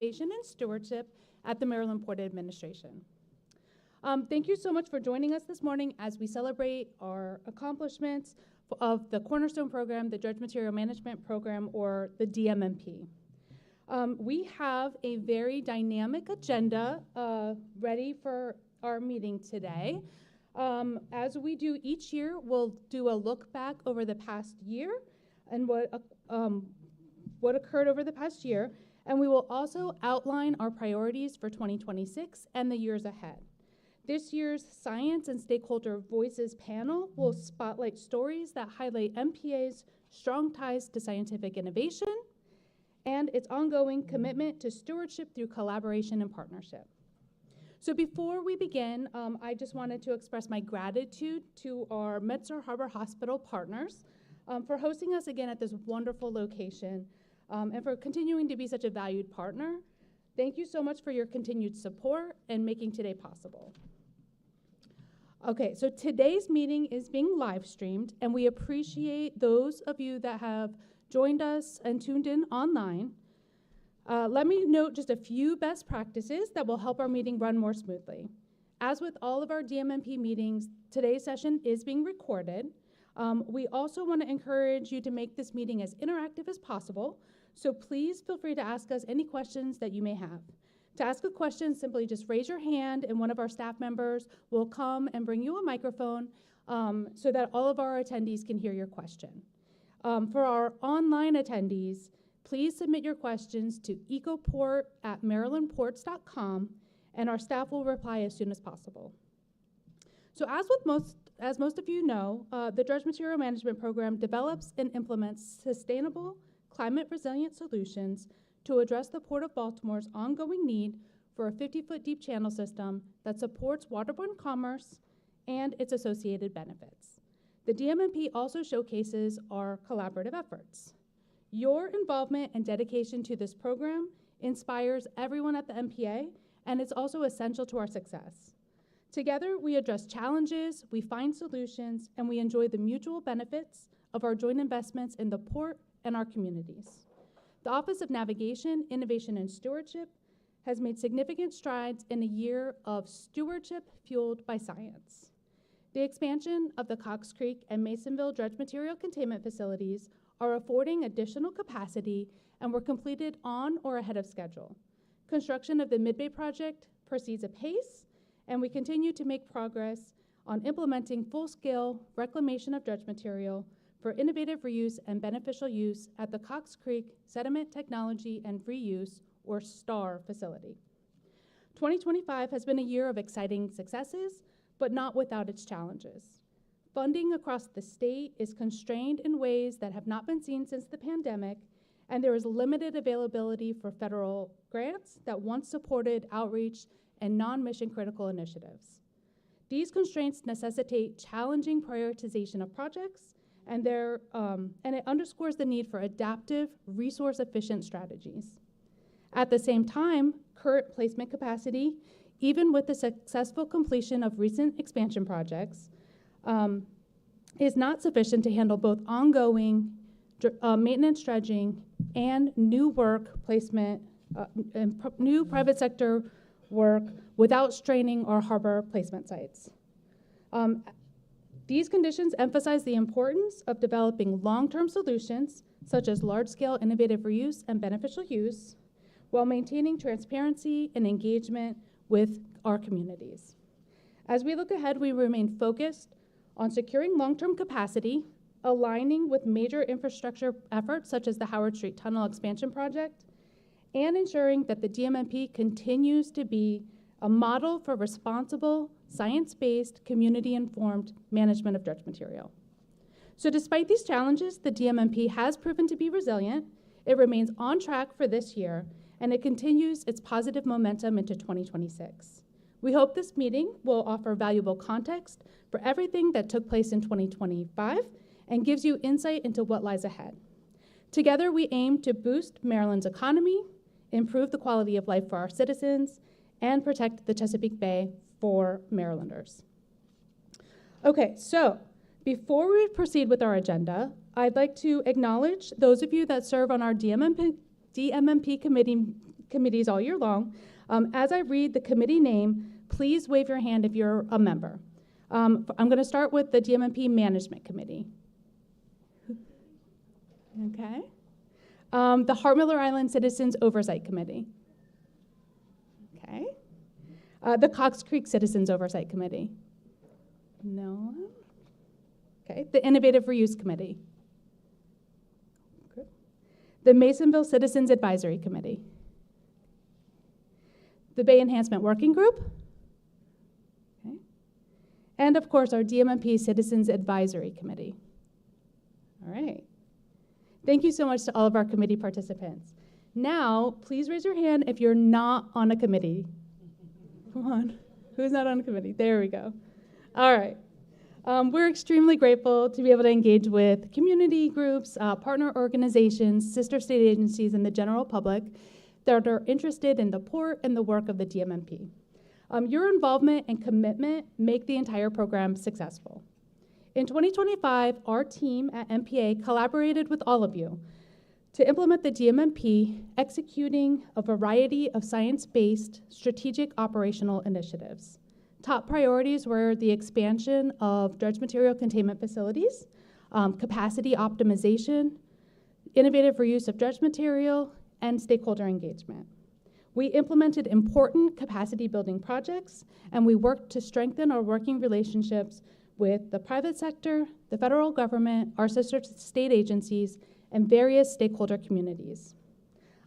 Innovation and Stewardship at the Maryland Port Administration. Thank you so much for joining us this morning as we celebrate our accomplishments of the Cornerstone Program, the Dredged Material Management Program, or the DMMP. We have a very dynamic agenda ready for our meeting today. As we do each year, we'll do a look back over the past year and what occurred over the past year, and we will also outline our priorities for 2026 and the years ahead. This year's Science and Stakeholder Voices panel will spotlight stories that highlight MPA's strong ties to scientific innovation and its ongoing commitment to stewardship through collaboration and partnership. So before we begin, I just wanted to express my gratitude to our Medgar Harbor Hospital partners for hosting us again at this wonderful location and for continuing to be such a valued partner. Thank you so much for your continued support and making today possible. Okay, so today's meeting is being live streamed, and we appreciate those of you that have joined us and tuned in online. Let me note just a few best practices that will help our meeting run more smoothly. As with all of our DMMP meetings, today's session is being recorded. We also want to encourage you to make this meeting as interactive as possible, so please feel free to ask us any questions that you may have. To ask a question, simply just raise your hand and one of our staff members will come and bring you a microphone so that all of our attendees can hear your question. For our online attendees, please submit your questions to ecoport@marylandports.com and our staff will reply as soon as possible. So as most of you know, the Dredged Material Management Program develops and implements sustainable, climate-resilient solutions to address the Port of Baltimore's ongoing need for a 50-foot deep channel system that supports waterborne commerce and its associated benefits. The DMMP also showcases our collaborative efforts. Your involvement and dedication to this program inspires everyone at the MPA, and it's also essential to our success. Together, we address challenges, we find solutions, and we enjoy the mutual benefits of our joint investments in the port and our communities. The Office of Navigation, Innovation, and Stewardship has made significant strides in a year of stewardship fueled by science. The expansion of the Cox Creek and Masonville dredge material containment facilities are affording additional capacity and were completed on or ahead of schedule. Construction of the Midbay project proceeds apace, and we continue to make progress on implementing full-scale reclamation of dredge material for innovative reuse and beneficial use at the Cox Creek Sediment Technology and Reuse, or STAR, facility. 2025 has been a year of exciting successes, but not without its challenges. Funding across the state is constrained in ways that have not been seen since the pandemic, and there is limited availability for federal grants that once supported outreach and non-mission critical initiatives. These constraints necessitate challenging prioritization of projects, and it underscores the need for adaptive, resource-efficient strategies. At the same time, current placement capacity, even with the successful completion of recent expansion projects, is not sufficient to handle both ongoing maintenance dredging and new work placement, new private sector work without straining our harbor placement sites. These conditions emphasize the importance of developing long-term solutions, such as large-scale innovative reuse and beneficial use, while maintaining transparency and engagement with our communities. As we look ahead, we remain focused on securing long-term capacity, aligning with major infrastructure efforts such as the Howard Street Tunnel Expansion Project, and ensuring that the DMMP continues to be a model for responsible, science-based, community-informed management of dredge material. So despite these challenges, the DMMP has proven to be resilient. It remains on track for this year, and it continues its positive momentum into 2026. We hope this meeting will offer valuable context for everything that took place in 2025 and gives you insight into what lies ahead. Together, we aim to boost Maryland's economy, improve the quality of life for our citizens, and protect the Chesapeake Bay for Marylanders. Okay, so before we proceed with our agenda, I'd like to acknowledge those of you that serve on our DMMP committee committees all year long. As I read the committee name, please wave your hand if you're a member. I'm going to start with the DMMP Management Committee. Okay. The Hart-Miller Island Citizens Oversight Committee. Okay. The Cox Creek Citizens Oversight Committee. No. Okay. The Innovative Reuse Committee. Okay. The Masonville Citizens Advisory Committee. The Bay Enhancement Working Group. Okay. And of course, our DMMP Citizens Advisory Committee. All right. Thank you so much to all of our committee participants. Now, please raise your hand if you're not on a committee. Come on. Who's not on a committee? There we go. All right. We're extremely grateful to be able to engage with community groups, partner organizations, sister state agencies, and the general public that are interested in the port and the work of the DMMP. Your involvement and commitment make the entire program successful. In 2025, our team at MPA collaborated with all of you to implement the DMMP, executing a variety of science-based strategic operational initiatives. Top priorities were the expansion of dredged material containment facilities, capacity optimization, innovative reuse of dredged material, and stakeholder engagement. We implemented important capacity building projects, and we worked to strengthen our working relationships with the private sector, the federal government, our sister state agencies, and various stakeholder communities.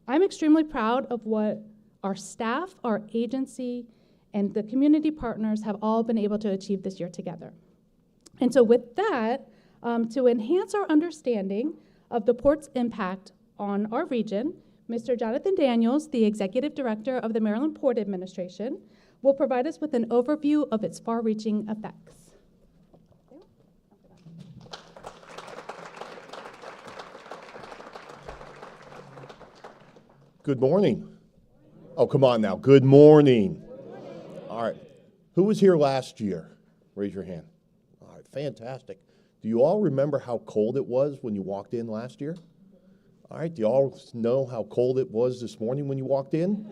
I'm extremely proud of what our staff, our agency, and the community partners have all been able to achieve this year together. And so with that, to enhance our understanding of the port's impact on our region, Mr. Jonathan Daniels, the Executive Director of the Maryland Port Administration, will provide us with an overview of its far-reaching effects. Good morning. Oh, come on now. Good morning. All right. Who was here last year? Raise your hand. All right. Fantastic. Do you all remember how cold it was when you walked in last year? All right. Do you all know how cold it was this morning when you walked in?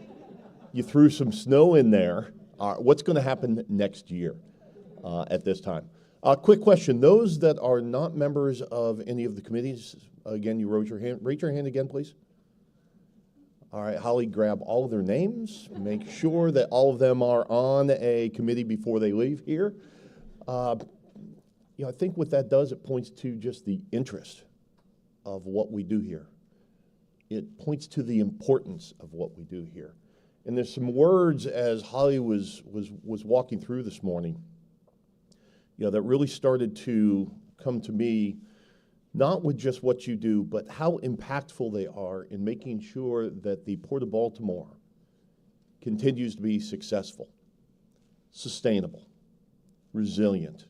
You threw some snow in there. What's going to happen next year at this time? Quick question. Those that are not members of any of the committees, again, you raise your hand. Raise your hand again, please. All right, Holly, grab all of their names. Make sure that all of them are on a committee before they leave here. I think what that does, it points to just the interest of what we do here. It points to the importance of what we do here. And there's some words as Holly was walking through this morning, that really started to come to me, not with just what you do, but how impactful they are in making sure that the Port of Baltimore continues to be successful, sustainable, resilient,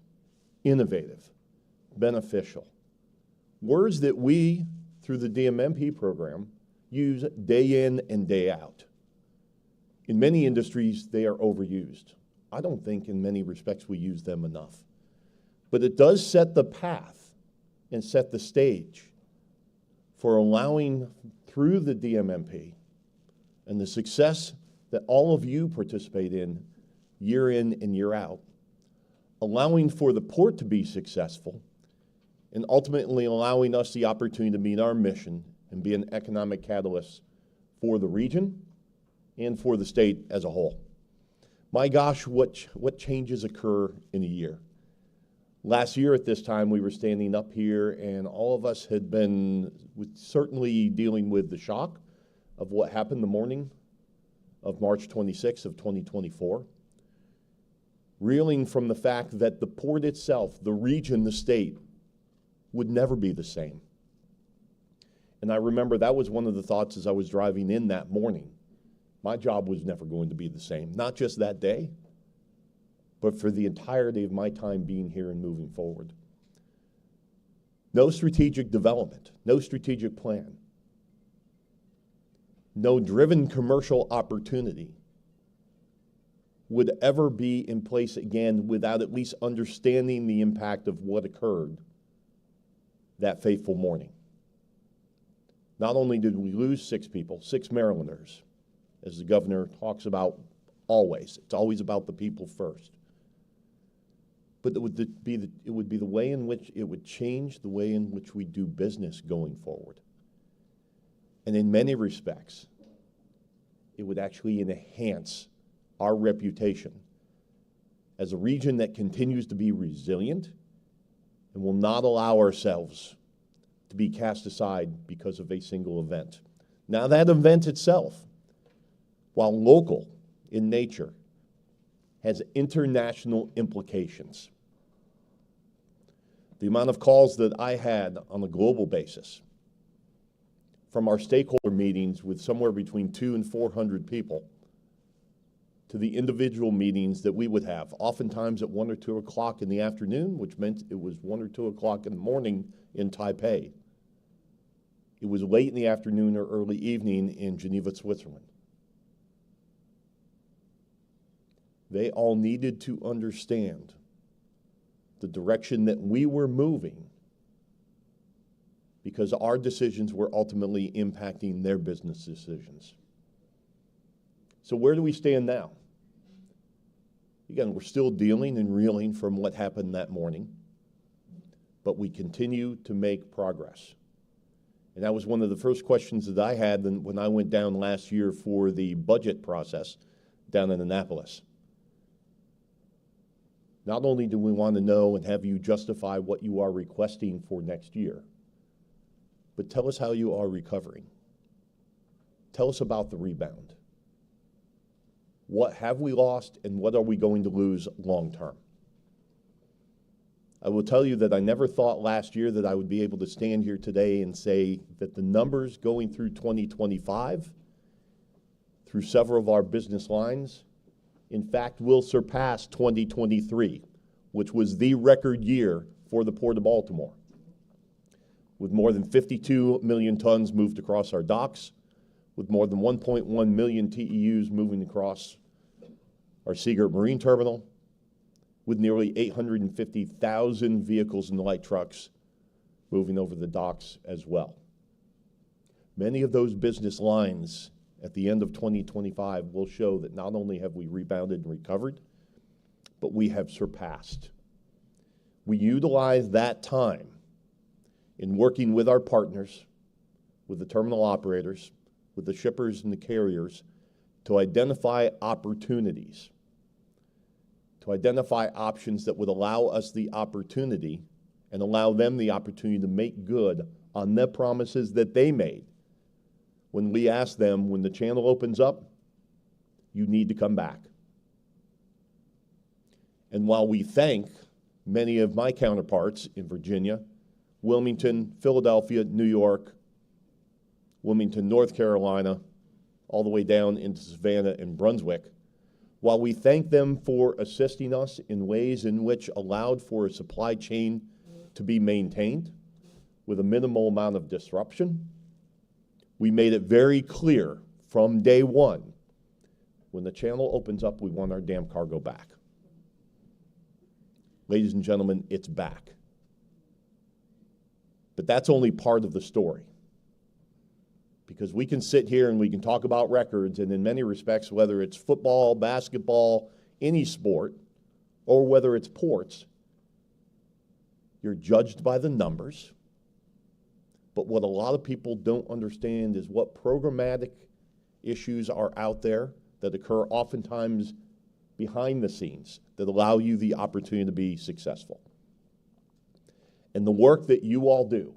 innovative, beneficial. Words that we, through the DMMP program, use day in and day out. In many industries, they are overused. I don't think in many respects we use them enough. But it does set the path and set the stage for allowing, through the DMMP and the success that all of you participate in and year out, allowing for the port to be successful and ultimately allowing us the opportunity to meet our mission and be an economic catalyst for the region and for the state as a whole. My gosh, what changes occur in a year? Last year at this time, we were standing up here, and all of us had been certainly dealing with the shock of what happened the morning of March 26th of 2024, reeling from the fact that the port itself, the region, the state, would never be the same. And I remember that was one of the thoughts as I was driving in that morning. My job was never going to be the same, not just that day, but for the entirety of my time being here and moving forward. No strategic development, no strategic plan, no driven commercial opportunity would ever be in place again without at least understanding the impact of what occurred that fateful morning. Not only did we lose 6 people, 6 Marylanders, as the governor talks about always. It's always about the people first. But it would be the way in which it would change the way in which we do business going forward. And in many respects, it would actually enhance our reputation as a region that continues to be resilient and will not allow ourselves to be cast aside because of a single event. Now, that event itself, while local in nature, has international implications. The amount of calls that I had on a global basis from our stakeholder meetings with somewhere between 200 and 400 people to the individual meetings that we would have, oftentimes at 1 or 2 o'clock in the afternoon, which meant it was 1 or 2 o'clock in the morning in Taipei. It was late in the afternoon or early evening in Geneva, Switzerland. They all needed to understand the direction that we were moving because our decisions were ultimately impacting their business decisions. So where do we stand now? Again, we're still dealing and reeling from what happened that morning, but we continue to make progress. And that was one of the first questions that I had when I went down last year for the budget process down in Annapolis. Not only do we want to know and have you justify what you are requesting for next year, but tell us how you are recovering. Tell us about the rebound. What have we lost and what are we going to lose long term? I will tell you that I never thought last year that I would be able to stand here today and say that the numbers going through 2025, through several of our business lines, in fact will surpass 2023, which was the record year for the Port of Baltimore, with more than 52 million tons moved across our docks, with more than 1.1 million TEUs moving across our Seagirt Marine Terminal, with nearly 850,000 vehicles and light trucks moving over the docks as well. Many of those business lines at the end of 2025 will show that not only have we rebounded and recovered, but we have surpassed. We utilize that time in working with our partners, with the terminal operators, with the shippers and the carriers, to identify opportunities, to identify options that would allow us the opportunity and allow them the opportunity to make good on the promises that they made when we asked them, when the channel opens up, you need to come back. And while we thank many of my counterparts in Virginia, Wilmington, Philadelphia, New York, Wilmington, North Carolina, all the way down into Savannah and Brunswick, while we thank them for assisting us in ways in which allowed for a supply chain to be maintained with a minimal amount of disruption, we made it very clear from day one, when the channel opens up, we want our damn cargo back. Ladies and gentlemen, it's back. But that's only part of the story. Because we can sit here and we can talk about records, and in many respects, whether it's football, basketball, any sport, or whether it's ports, you're judged by the numbers. But what a lot of people don't understand is what programmatic issues are out there that occur oftentimes behind the scenes that allow you the opportunity to be successful. And the work that you all do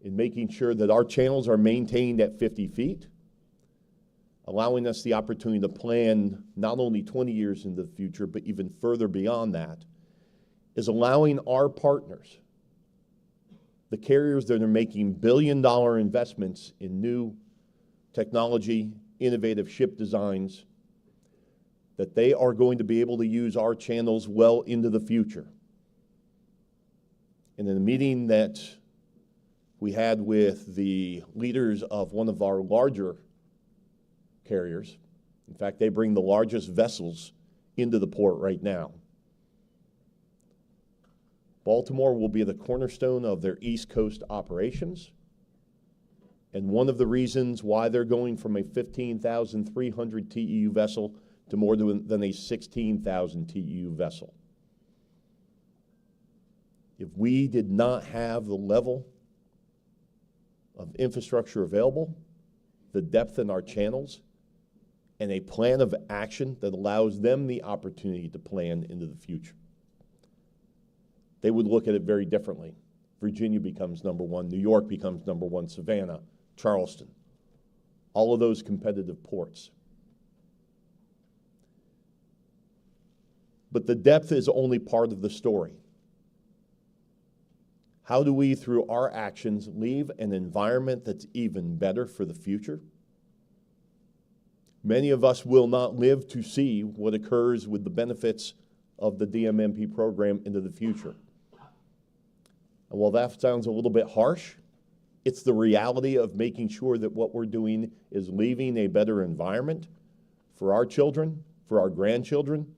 in making sure that our channels are maintained at 50 feet, allowing us the opportunity to plan not only 20 years into the future, but even further beyond that, is allowing our partners, the carriers that are making billion-dollar investments in new technology, innovative ship designs, that they are going to be able to use our channels well into the future. And in a meeting that we had with the leaders of one of our larger carriers, in fact, they bring the largest vessels into the port right now. Baltimore will be the cornerstone of their East Coast operations. And one of the reasons why they're going from a 15,300 TEU vessel to more than a 16,000 TEU vessel. If we did not have the level of infrastructure available, the depth in our channels, and a plan of action that allows them the opportunity to plan into the future, they would look at it very differently. Virginia becomes number one, New York becomes number one, Savannah, Charleston, all of those competitive ports. But the depth is only part of the story. How do we, through our actions, leave an environment that's even better for the future? Many of us will not live to see what occurs with the benefits of the DMMP program into the future. And while that sounds a little bit harsh, it's the reality of making sure that what we're doing is leaving a better environment for our children, for our grandchildren,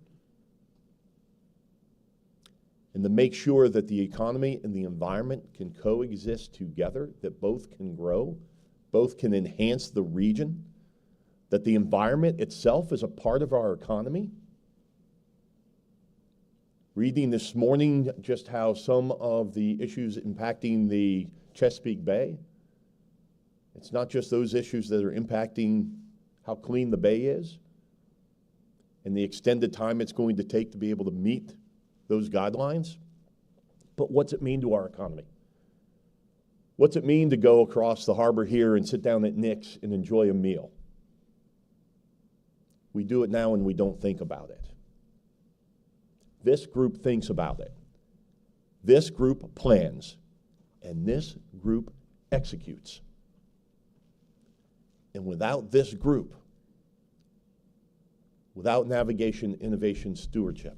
and to make sure that the economy and the environment can coexist together, that both can grow, both can enhance the region, that the environment itself is a part of our economy. Reading this morning just how some of the issues impacting the Chesapeake Bay, it's not just those issues that are impacting how clean the bay is and the extended time it's going to take to be able to meet those guidelines, but what's it mean to our economy? What's it mean to go across the harbor here and sit down at Nick's and enjoy a meal? We do it now and we don't think about it. This group thinks about it. This group plans, and this group executes. And without this group, without navigation, innovation, stewardship,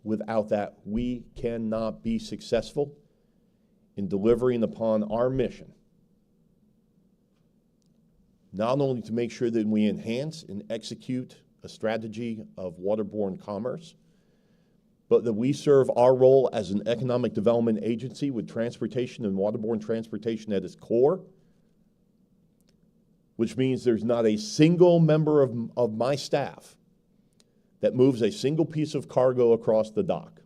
without that, we cannot be successful in delivering upon our mission. Not only to make sure that we enhance and execute a strategy of waterborne commerce, but that we serve our role as an economic development agency with transportation and waterborne transportation at its core, which means there's not a single member of my staff that moves a single piece of cargo across the dock.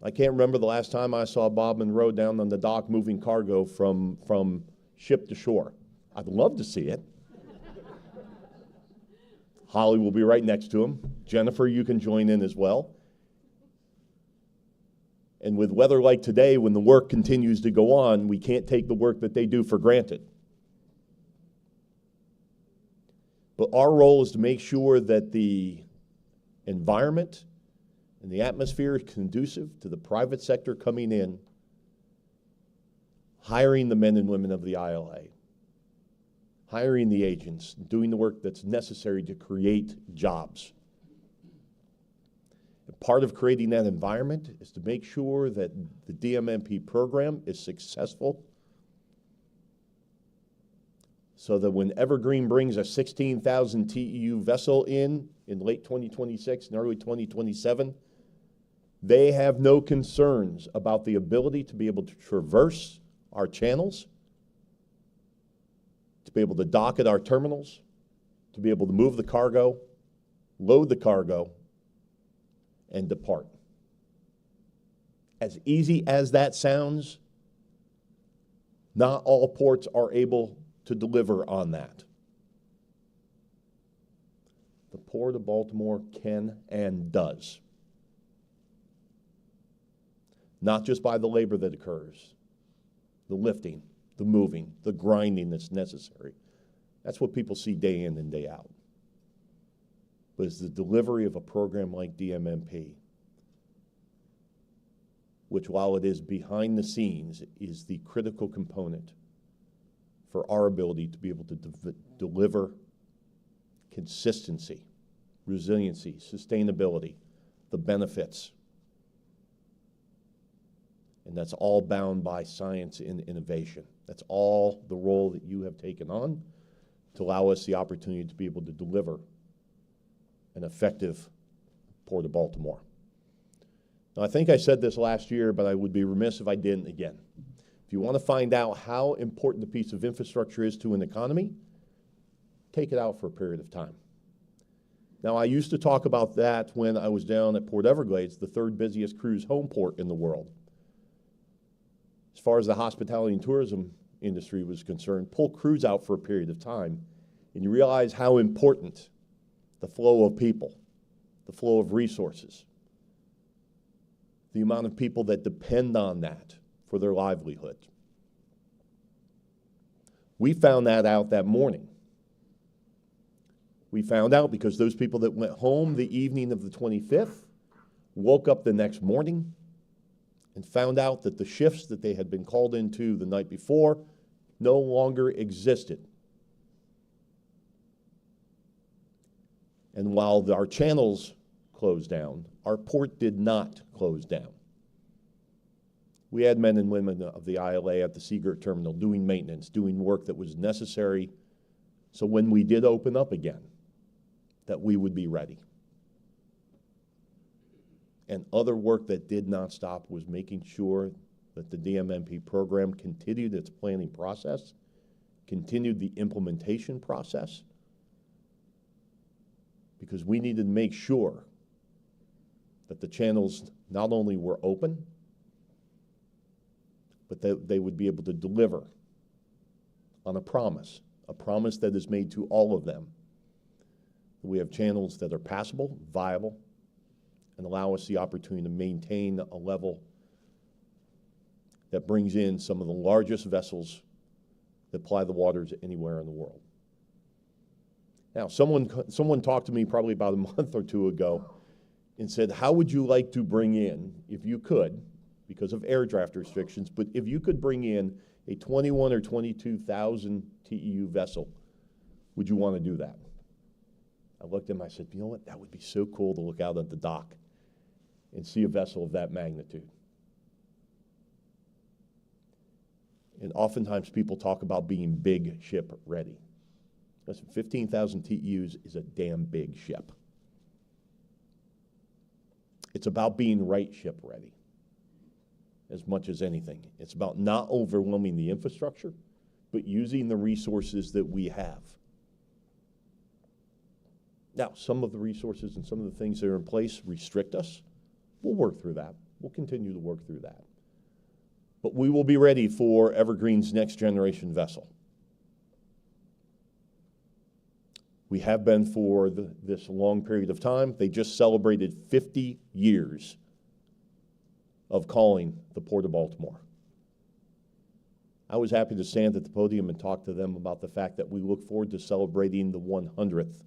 I can't remember the last time I saw Bob Monroe down on the dock moving cargo from ship to shore. I'd love to see it. Holly will be right next to him. Jennifer, you can join in as well. And with weather like today, when the work continues to go on, we can't take the work that they do for granted. But our role is to make sure that the environment and the atmosphere is conducive to the private sector coming in, hiring the men and women of the ILA, hiring the agents, doing the work that's necessary to create jobs. And part of creating that environment is to make sure that the DMMP program is successful, so that when Evergreen brings a 16,000 TEU vessel in late 2026 and early 2027, they have no concerns about the ability to be able to traverse our channels, to be able to dock at our terminals, to be able to move the cargo, load the cargo, and depart. As easy as that sounds, not all ports are able to deliver on that. The Port of Baltimore can and does. Not just by the labor that occurs, the lifting, the moving, the grinding that's necessary. That's what people see day in and day out. But it's the delivery of a program like DMMP, which, while it is behind the scenes, is the critical component for our ability to be able to deliver consistency, resiliency, sustainability, the benefits. And that's all bound by science and innovation. That's all the role that you have taken on to allow us the opportunity to be able to deliver an effective Port of Baltimore. Now, I think I said this last year, but I would be remiss if I didn't again. If you want to find out how important a piece of infrastructure is to an economy, take it out for a period of time. Now, I used to talk about that when I was down at Port Everglades, the third busiest cruise home port in the world. As far as the hospitality and tourism industry was concerned, pull cruise out for a period of time, and you realize how important the flow of people, the flow of resources, the amount of people that depend on that for their livelihood. We found that out that morning. We found out because those people that went home the evening of the 25th woke up the next morning and found out that the shifts that they had been called into the night before no longer existed. And while our channels closed down, our port did not close down. We had men and women of the ILA at the Seagirt terminal doing maintenance, doing work that was necessary, so when we did open up again, that we would be ready. And other work that did not stop was making sure that the DMMP program continued its planning process, continued the implementation process, because we needed to make sure that the channels not only were open, but that they would be able to deliver on a promise that is made to all of them. We have channels that are passable, viable, and allow us the opportunity to maintain a level that brings in some of the largest vessels that ply the waters anywhere in the world. Now, someone talked to me probably about a month or two ago and said, how would you like to bring in, if you could, because of air draft restrictions, but if you could bring in a 21 or 22,000 TEU vessel, would you want to do that? I looked at him, I said, you know what, that would be so cool to look out at the dock and see a vessel of that magnitude. And oftentimes people talk about being big ship ready. Listen, 15,000 TEUs is a damn big ship. It's about being right ship ready as much as anything. It's about not overwhelming the infrastructure, but using the resources that we have. Now, some of the resources and some of the things that are in place restrict us. We'll work through that. We'll continue to work through that. But we will be ready for Evergreen's next generation vessel. We have been for this long period of time. They just celebrated 50 years of calling the Port of Baltimore. I was happy to stand at the podium and talk to them about the fact that we look forward to celebrating the 100th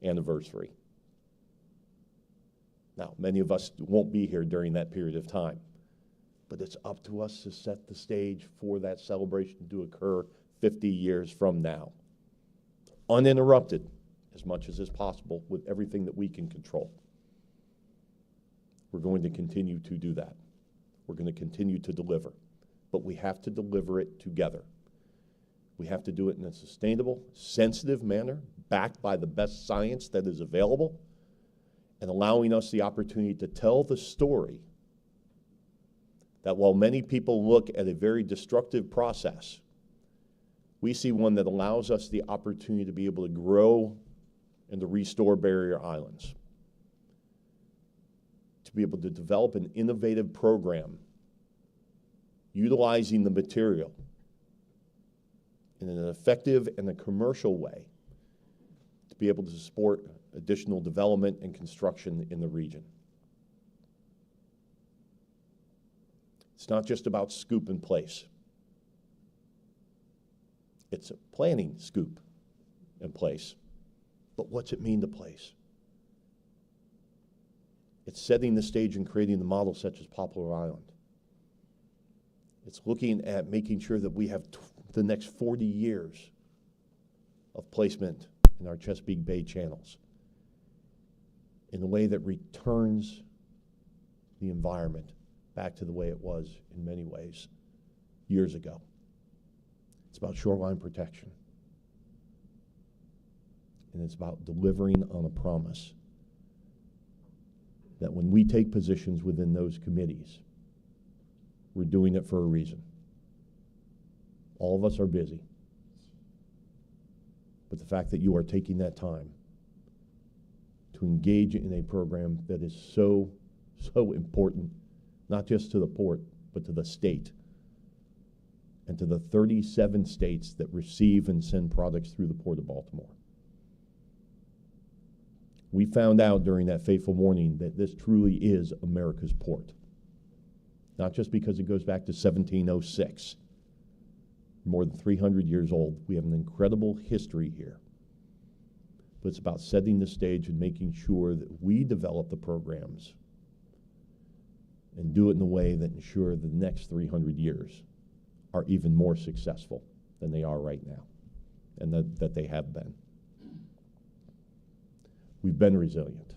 anniversary. Now, many of us won't be here during that period of time, but it's up to us to set the stage for that celebration to occur 50 years from now, uninterrupted as much as is possible with everything that we can control. We're going to continue to do that. We're going to continue to deliver, but we have to deliver it together. We have to do it in a sustainable, sensitive manner, backed by the best science that is available, and allowing us the opportunity to tell the story that while many people look at a very destructive process, we see one that allows us the opportunity to be able to grow and to restore barrier islands, to be able to develop an innovative program utilizing the material in an effective and a commercial way to be able to support additional development and construction in the region. It's not just about scoop and place. It's a planning scoop and place. But what's it mean to place? It's setting the stage and creating the model such as Poplar Island. It's looking at making sure that we have the next 40 years of placement in our Chesapeake Bay channels in a way that returns the environment back to the way it was in many ways years ago. It's about shoreline protection. And it's about delivering on a promise that when we take positions within those committees, we're doing it for a reason. All of us are busy. But the fact that you are taking that time to engage in a program that is so important, not just to the port, but to the state, and to the 37 states that receive and send products through the Port of Baltimore. We found out during that fateful morning that this truly is America's port. Not just because it goes back to 1706. More than 300 years old. We have an incredible history here. But it's about setting the stage and making sure that we develop the programs and do it in a way that ensure the next 300 years are even more successful than they are right now, and that they have been. We've been resilient.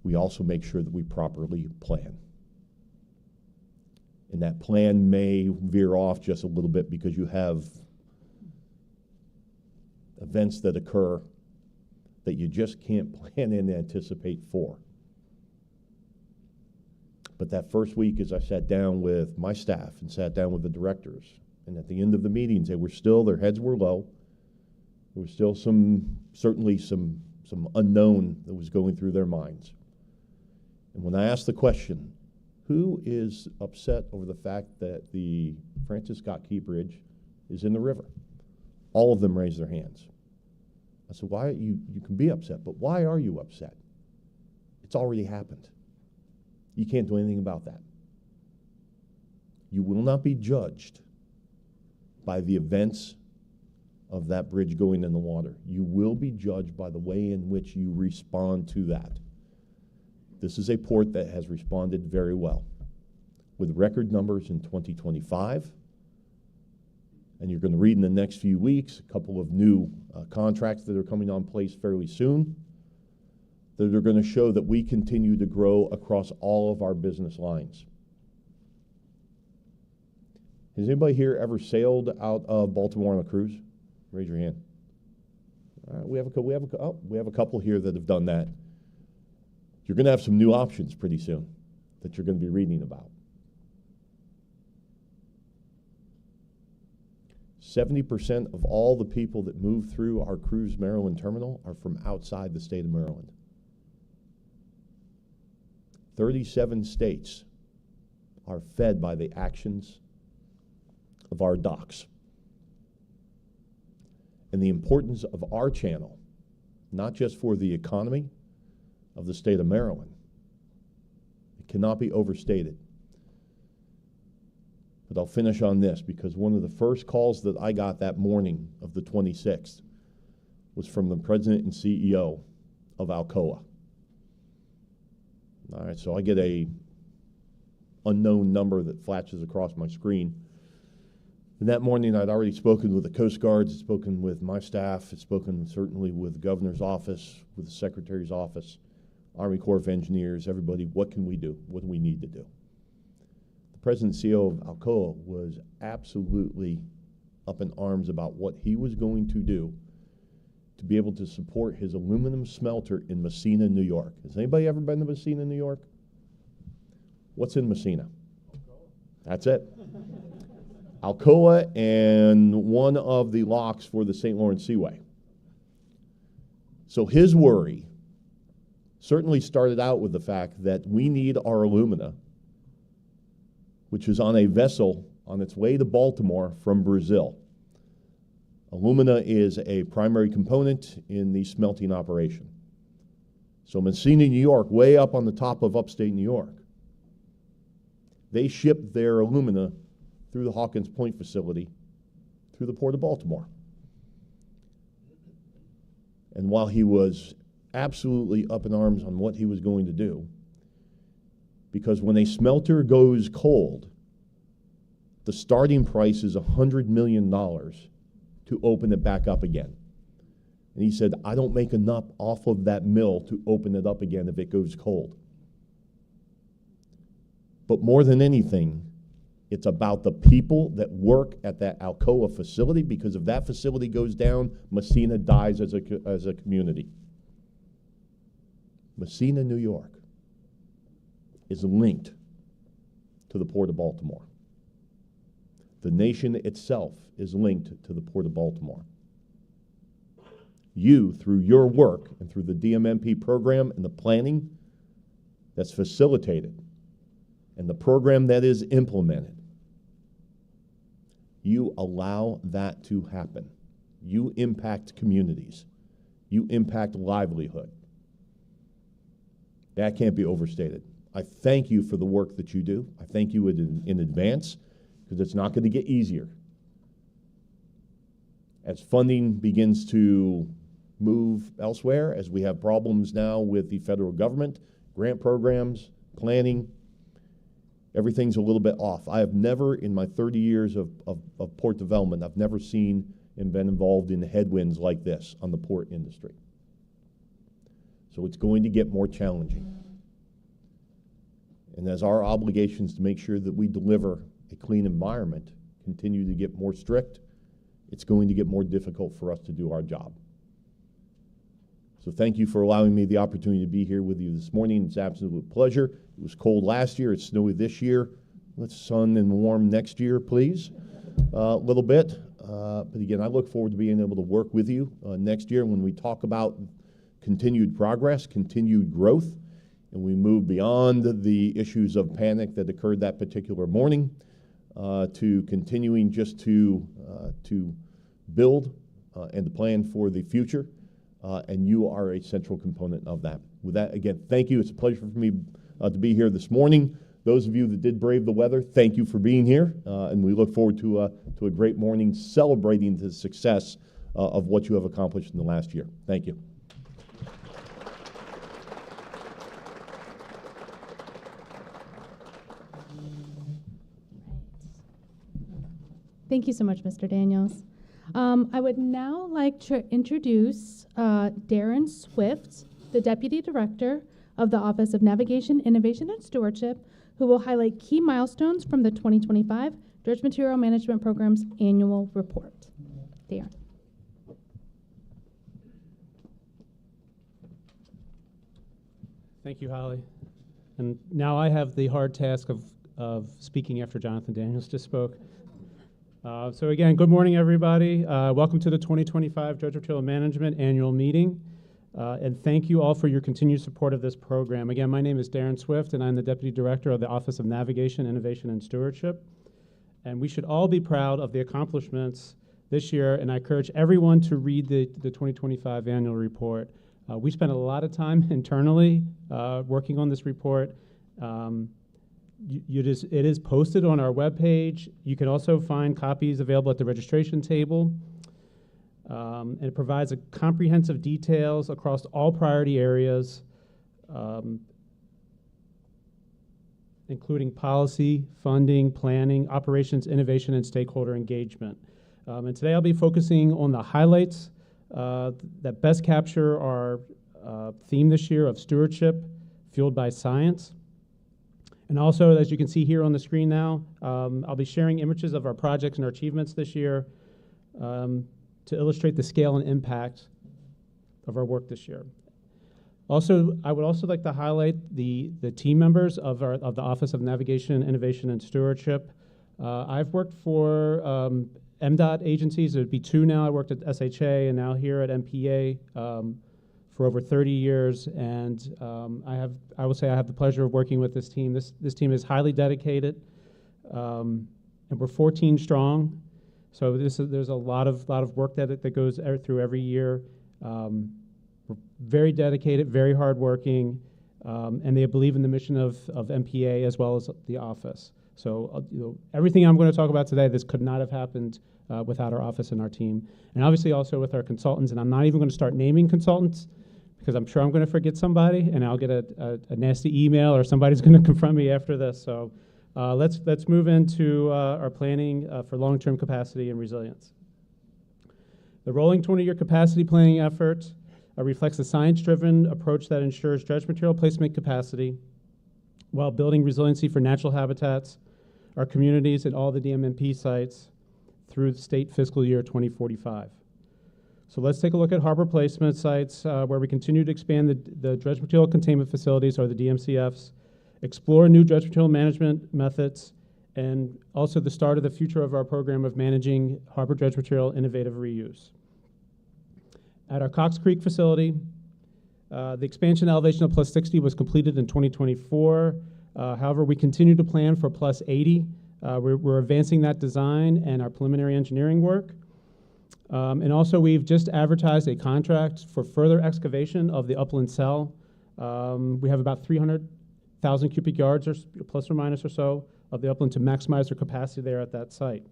We also make sure that we properly plan. And that plan may veer off just a little bit because you have events that occur that you just can't plan and anticipate for. But that first week, as I sat down with my staff and sat down with the directors, and at the end of the meetings, their heads were low. There was still certainly some unknown that was going through their minds. And when I asked the question, who is upset over the fact that the Francis Scott Key Bridge is in the river? All of them raised their hands. I said, why, you can be upset, but why are you upset? It's already happened. You can't do anything about that. You will not be judged by the events of that bridge going in the water. You will be judged by the way in which you respond to that. This is a port that has responded very well, with record numbers in 2025. And you're going to read in the next few weeks a couple of new contracts that are coming on place fairly soon that are going to show that we continue to grow across all of our business lines. Has anybody here ever sailed out of Baltimore on a cruise? Raise your hand. All right, we have a couple here that have done that. You're going to have some new options pretty soon that you're going to be reading about. 70% of all the people that move through our Cruise Maryland terminal are from outside the state of Maryland. 37 states are fed by the actions of our docks. And the importance of our channel, not just for the economy of the state of Maryland, it cannot be overstated. But I'll finish on this, because one of the first calls that I got that morning of the 26th was from the president and CEO of Alcoa. All right, so I get a unknown number that flashes across my screen. And that morning, I'd already spoken with the Coast Guards, had spoken with my staff, had spoken certainly with the governor's office, with the secretary's office, Army Corps of Engineers, everybody. What can we do? What do we need to do? The president and CEO of Alcoa was absolutely up in arms about what he was going to do to be able to support his aluminum smelter in Messina, New York. Has anybody ever been to Messina, New York? What's in Messina? That's it. Alcoa and one of the locks for the St. Lawrence Seaway. So his worry certainly started out with the fact that we need our alumina, which is on a vessel on its way to Baltimore from Brazil. Alumina is a primary component in the smelting operation. So Messina, New York, way up on the top of upstate New York, they ship their alumina through the Hawkins Point facility through the Port of Baltimore. And while he was absolutely up in arms on what he was going to do, because when a smelter goes cold, the starting price is $100 million to open it back up again. And he said, I don't make enough off of that mill to open it up again if it goes cold. But more than anything, it's about the people that work at that Alcoa facility, because if that facility goes down, Messina dies as a community. Messina, New York is linked to the Port of Baltimore. The nation itself is linked to the Port of Baltimore. You, through your work and through the DMMP program and the planning that's facilitated and the program that is implemented, you allow that to happen. You impact communities. You impact livelihood. That can't be overstated. I thank you for the work that you do. I thank you in advance, because it's not going to get easier. As funding begins to move elsewhere, as we have problems now with the federal government, grant programs, planning, everything's a little bit off. I have never, in my 30 years of port development, I've never seen and been involved in headwinds like this on the port industry. So it's going to get more challenging. And as our obligations to make sure that we deliver a clean environment continue to get more strict, it's going to get more difficult for us to do our job. So thank you for allowing me the opportunity to be here with you this morning. It's an absolute pleasure. It was cold last year. It's snowy this year. Let's sun and warm next year, please, a little bit. But again, I look forward to being able to work with you next year when we talk about continued progress, continued growth, and we move beyond the issues of panic that occurred that particular morning to continuing just to build and to plan for the future. And you are a central component of that. With that, again, thank you. It's a pleasure for me to be here this morning. Those of you that did brave the weather, thank you for being here. And we look forward to a great morning celebrating the success of what you have accomplished in the last year. Thank you. Thank you so much, Mr. Daniels. I would now like to introduce Darren Swift, the Deputy Director of the Office of Navigation, Innovation, and Stewardship, who will highlight key milestones from the 2025 Dredged Material Management Program's annual report. Darren. Thank you, Holly. And now I have the hard task of speaking after Jonathan Daniels just spoke. So again, good morning, everybody. Welcome to the 2025 Dredged Material Management Annual Meeting. And thank you all for your continued support of this program. Again, my name is Darren Swift, and I'm the Deputy Director of the Office of Navigation, Innovation, and Stewardship. And we should all be proud of the accomplishments this year, and I encourage everyone to read the 2025 annual report. We spent a lot of time internally working on this report. It is posted on our webpage. You can also find copies available at the registration table. And it provides a comprehensive details across all priority areas, including policy, funding, planning, operations, innovation, and stakeholder engagement. And today I'll be focusing on the highlights that best capture our theme this year of stewardship fueled by science. And also, as you can see here on the screen now, I'll be sharing images of our projects and our achievements this year to illustrate the scale and impact of our work this year. Also, I would also like to highlight the team members of the Office of Navigation, Innovation, and Stewardship. I've worked for MDOT agencies. It would be two now. I worked at SHA and now here at MPA for over 30 years, and I will say I have the pleasure of working with this team. This team is highly dedicated, and we're 14 strong. So there's a lot of work that goes through every year. We're very dedicated, very hardworking, and they believe in the mission of MPA as well as the office. So everything I'm going to talk about today, this could not have happened without our office and our team, and obviously also with our consultants. And I'm not even going to start naming consultants because I'm sure I'm going to forget somebody, and I'll get a nasty email or somebody's going to confront me after this. So let's move into our planning for long-term capacity and resilience. The rolling 20-year capacity planning effort reflects a science-driven approach that ensures dredged material placement capacity while building resiliency for natural habitats, our communities, and all the DMMP sites through the state fiscal year 2045. So let's take a look at harbor placement sites where we continue to expand the dredged material containment facilities, or the DMCFs, explore new dredge material management methods, and also the start of the future of our program of managing harbor dredge material innovative reuse. At our Cox Creek facility, the expansion elevation of plus 60 was completed in 2024. However, we continue to plan for plus 80. We're advancing that design and our preliminary engineering work. And also, we've just advertised a contract for further excavation of the upland cell. We have about 300,000 cubic yards, or plus or minus or so, of the upland to maximize their capacity there at that site.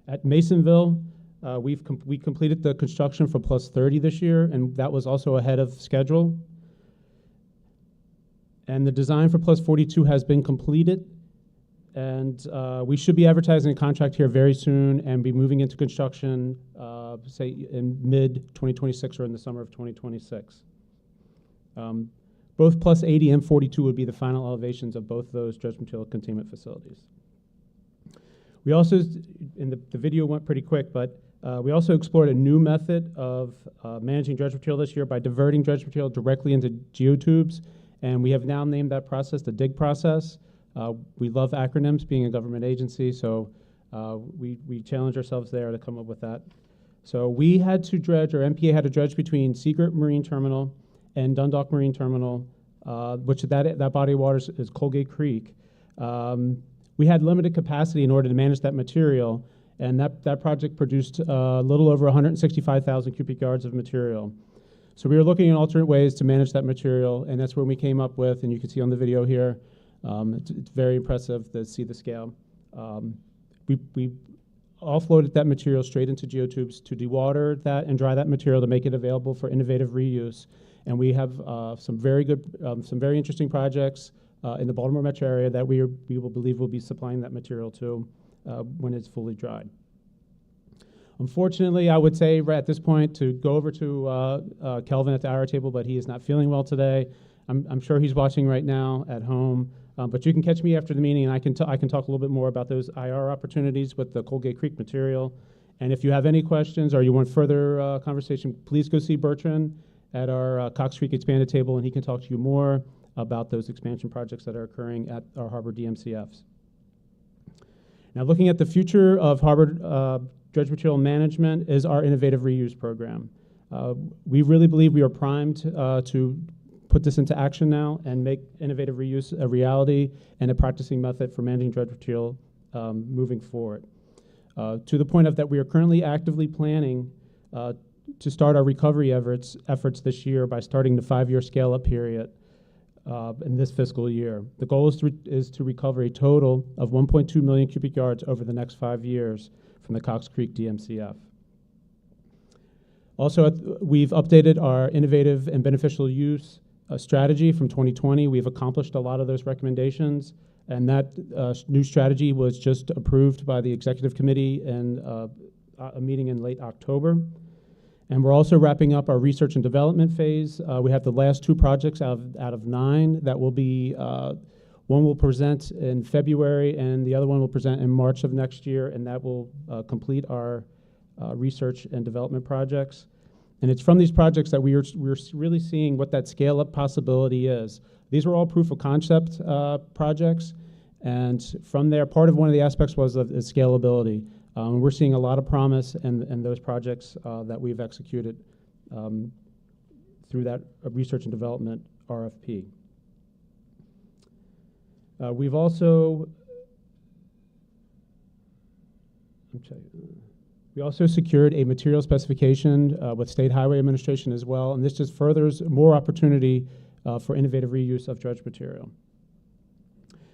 At Masonville, we completed the construction for plus 30 this year, and that was also ahead of schedule. And the design for plus 42 has been completed, and we should be advertising a contract here very soon and be moving into construction, say in mid-2026 or in the summer of 2026. Both plus 80 and 42 would be the final elevations of both those dredge material containment facilities. We also, and the video went pretty quick, but we also explored a new method of managing dredge material this year by diverting dredge material directly into geotubes, and we have now named that process the DIG process. We love acronyms, being a government agency, so we challenge ourselves there to come up with that. So we had to dredge, or MPA had to dredge between Seagirt Marine Terminal and Dundalk Marine Terminal, which that body of water is Colgate Creek. We had limited capacity in order to manage that material, and that project produced a little over 165,000 cubic yards of material. So we were looking at alternate ways to manage that material, and that's where we came up with, and you can see on the video here, it's very impressive to see the scale. We offloaded that material straight into geotubes to dewater that and dry that material to make it available for innovative reuse. And we have some very interesting projects in the Baltimore metro area that we will believe will be supplying that material to when it's fully dried. Unfortunately, I would say right at this point to go over to Kelvin at the hour table, but he is not feeling well today. I'm sure he's watching right now at home, but you can catch me after the meeting, and I can talk a little bit more about those IR opportunities with the Colgate Creek material. And if you have any questions or you want further conversation, please go see Bertrand at our Cox Creek expanded table, and he can talk to you more about those expansion projects that are occurring at our harbor DMCFs. Now, looking at the future of harbor dredge material management is our innovative reuse program. We really believe we are primed to put this into action now and make innovative reuse a reality and a practicing method for managing dredge material moving forward. To the point of that we are currently actively planning to start our recovery efforts this year by starting the 5-year scale-up period in this fiscal year. The goal is to recover a total of 1.2 million cubic yards over the next 5 years from the Cox Creek DMCF. Also, we've updated our innovative and beneficial use strategy from 2020. We've accomplished a lot of those recommendations, and that new strategy was just approved by the executive committee in a meeting in late October. And we're also wrapping up our research and development phase. We have the last 2 projects out of 9 that will be, one will present in February and the other one will present in March of next year, and that will complete our research and development projects. And it's from these projects that we're really seeing what that scale-up possibility is. These were all proof of concept projects, and from there, one of the aspects was of scalability. We're seeing a lot of promise in those projects that we've executed through that research and development RFP. We've also secured a material specification with State Highway Administration as well, and this just furthers more opportunity for innovative reuse of dredge material.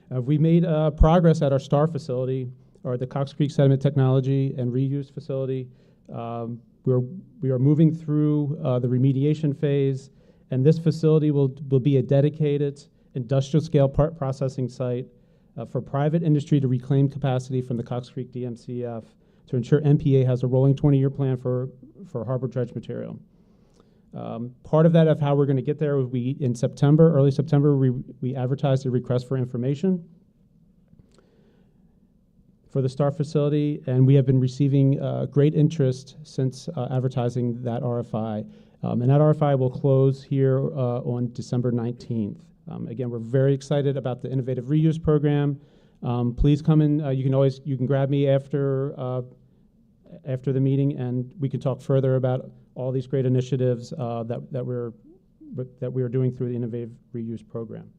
We made progress at our STAR facility, or the Cox Creek Sediment Technology and Reuse Facility. We are moving through the remediation phase, and this facility will be a dedicated industrial scale part processing site for private industry to reclaim capacity from the Cox Creek DMCF to ensure MPA has a rolling 20-year plan for harbor dredge material. Part of that, of how we're going to get there, was in early September, we advertised a request for information for the STAR facility, and we have been receiving great interest since advertising that RFI. And that RFI will close here on December 19th. Again, we're very excited about the innovative reuse program. Please come in. You can grab me after the meeting, and we can talk further about all these great initiatives that we are doing through the innovative reuse program.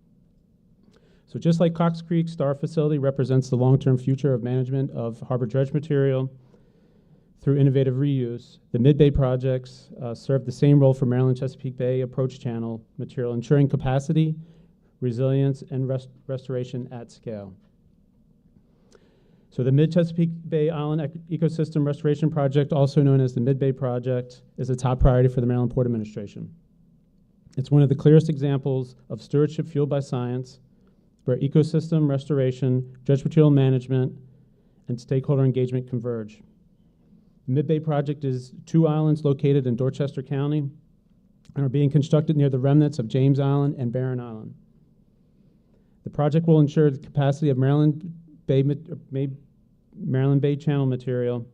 So just like Cox Creek Star Facility represents the long-term future of management of harbor dredge material through innovative reuse, the Mid-Bay projects serve the same role for Maryland Chesapeake Bay approach channel material, ensuring capacity, resilience, and restoration at scale. So the Mid-Chesapeake Bay Island Ecosystem Restoration Project, also known as the Mid-Bay Project, is a top priority for the Maryland Port Administration. It's one of the clearest examples of stewardship fueled by science, where ecosystem restoration, dredge material management, and stakeholder engagement converge. The Mid-Bay Project is 2 islands located in Dorchester County and are being constructed near the remnants of James Island and Barron Island. The project will ensure the capacity of Maryland Bay channel material,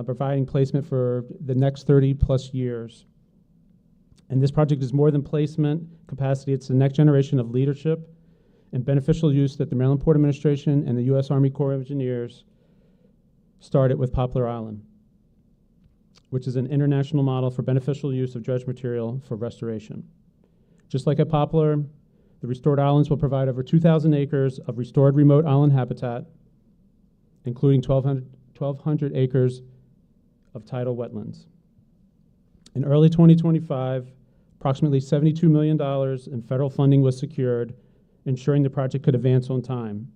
providing placement for the next 30+ years. And this project is more than placement capacity. It's the next generation of leadership and beneficial use that the Maryland Port Administration and the U.S. Army Corps of Engineers started with Poplar Island, which is an international model for beneficial use of dredge material for restoration. Just like at Poplar, the restored islands will provide over 2,000 acres of restored remote island habitat, including 1,200 acres of tidal wetlands. In early 2025, approximately $72 million in federal funding was secured, ensuring the project could advance on time.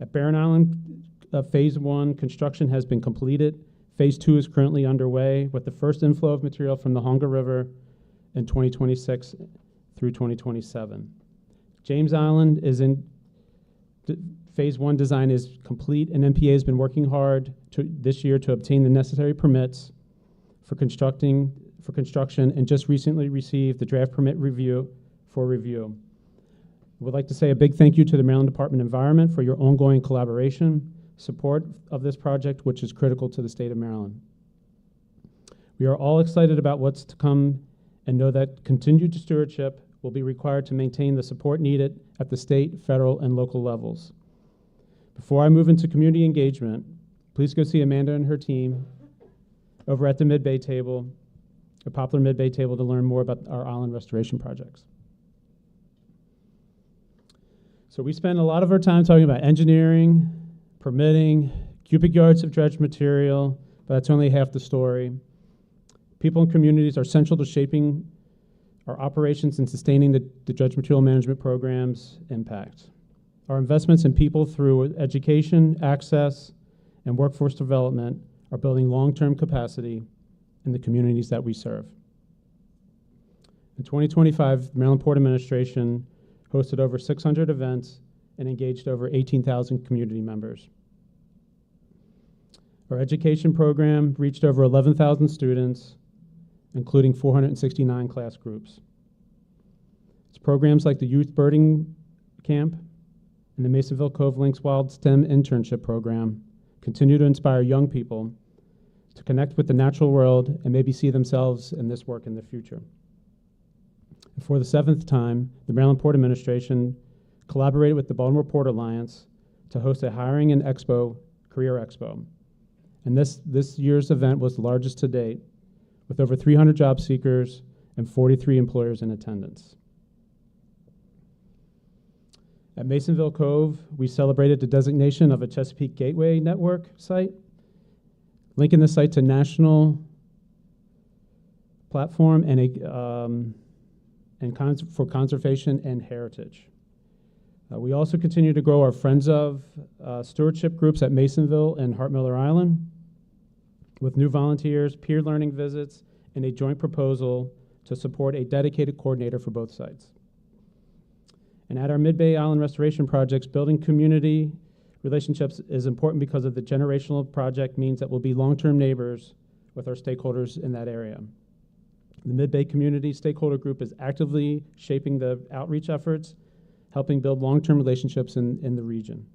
At Barron Island, Phase 1 construction has been completed. Phase 2 is currently underway, with the first inflow of material from the Honga River in 2026 through 2027. James Island is in Phase 1 design is complete, and MPA has been working hard this year to obtain the necessary permits for construction, and just recently received the draft permit review. I would like to say a big thank you to the Maryland Department of Environment for your ongoing collaboration, support of this project, which is critical to the state of Maryland. We are all excited about what's to come and know that continued stewardship will be required to maintain the support needed at the state, federal, and local levels. Before I move into community engagement, please go see Amanda and her team over at the Mid-Bay table, the Poplar Mid-Bay table, to learn more about our island restoration projects. So we spend a lot of our time talking about engineering, permitting, cubic yards of dredge material, but that's only half the story. People and communities are central to shaping our operations and sustaining the dredge material management program's impact. Our investments in people through education, access, and workforce development are building long-term capacity in the communities that we serve. In 2025, the Maryland Port Administration hosted over 600 events and engaged over 18,000 community members. Our education program reached over 11,000 students, including 469 class groups. It's programs like the Youth Birding Camp and the Masonville Cove Links Wild STEM internship program continue to inspire young people to connect with the natural world and maybe see themselves in this work in the future. And for the 7th time, the Maryland Port Administration collaborated with the Baltimore Port Alliance to host a hiring and career expo. And this year's event was the largest to date, with over 300 job seekers and 43 employers in attendance. At Masonville Cove, we celebrated the designation of a Chesapeake Gateway Network site, linking the site to national platform for conservation and heritage. We also continue to grow our Friends of Stewardship groups at Masonville and Hart Miller Island, with new volunteers, peer learning visits, and a joint proposal to support a dedicated coordinator for both sites. And at our Mid-Bay Island restoration projects, building community relationships is important because of the generational project means that we'll be long-term neighbors with our stakeholders in that area. The Mid-Bay Community Stakeholder Group is actively shaping the outreach efforts, helping build long-term relationships in the region.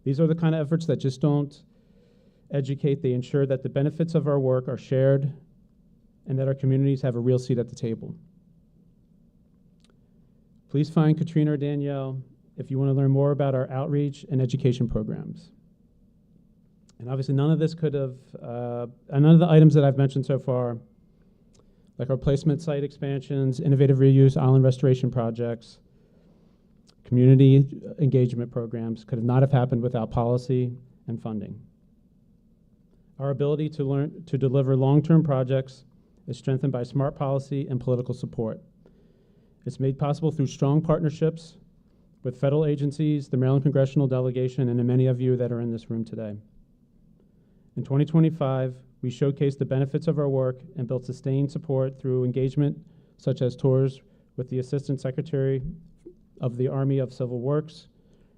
These are the kind of efforts that just don't educate, they ensure that the benefits of our work are shared and that our communities have a real seat at the table. please find Katrina or Danielle if you want to learn more about our outreach and education programs. And obviously none of this could have, none of the items that I've mentioned so far, like our placement site expansions, innovative reuse, island restoration projects, community engagement programs, could have not have happened without policy and funding. Our ability to deliver long-term projects is strengthened by smart policy and political support. It's made possible through strong partnerships with federal agencies, the Maryland Congressional Delegation, and many of you that are in this room today. In 2025, we showcased the benefits of our work and built sustained support through engagement such as tours with the Assistant Secretary of the Army of Civil Works,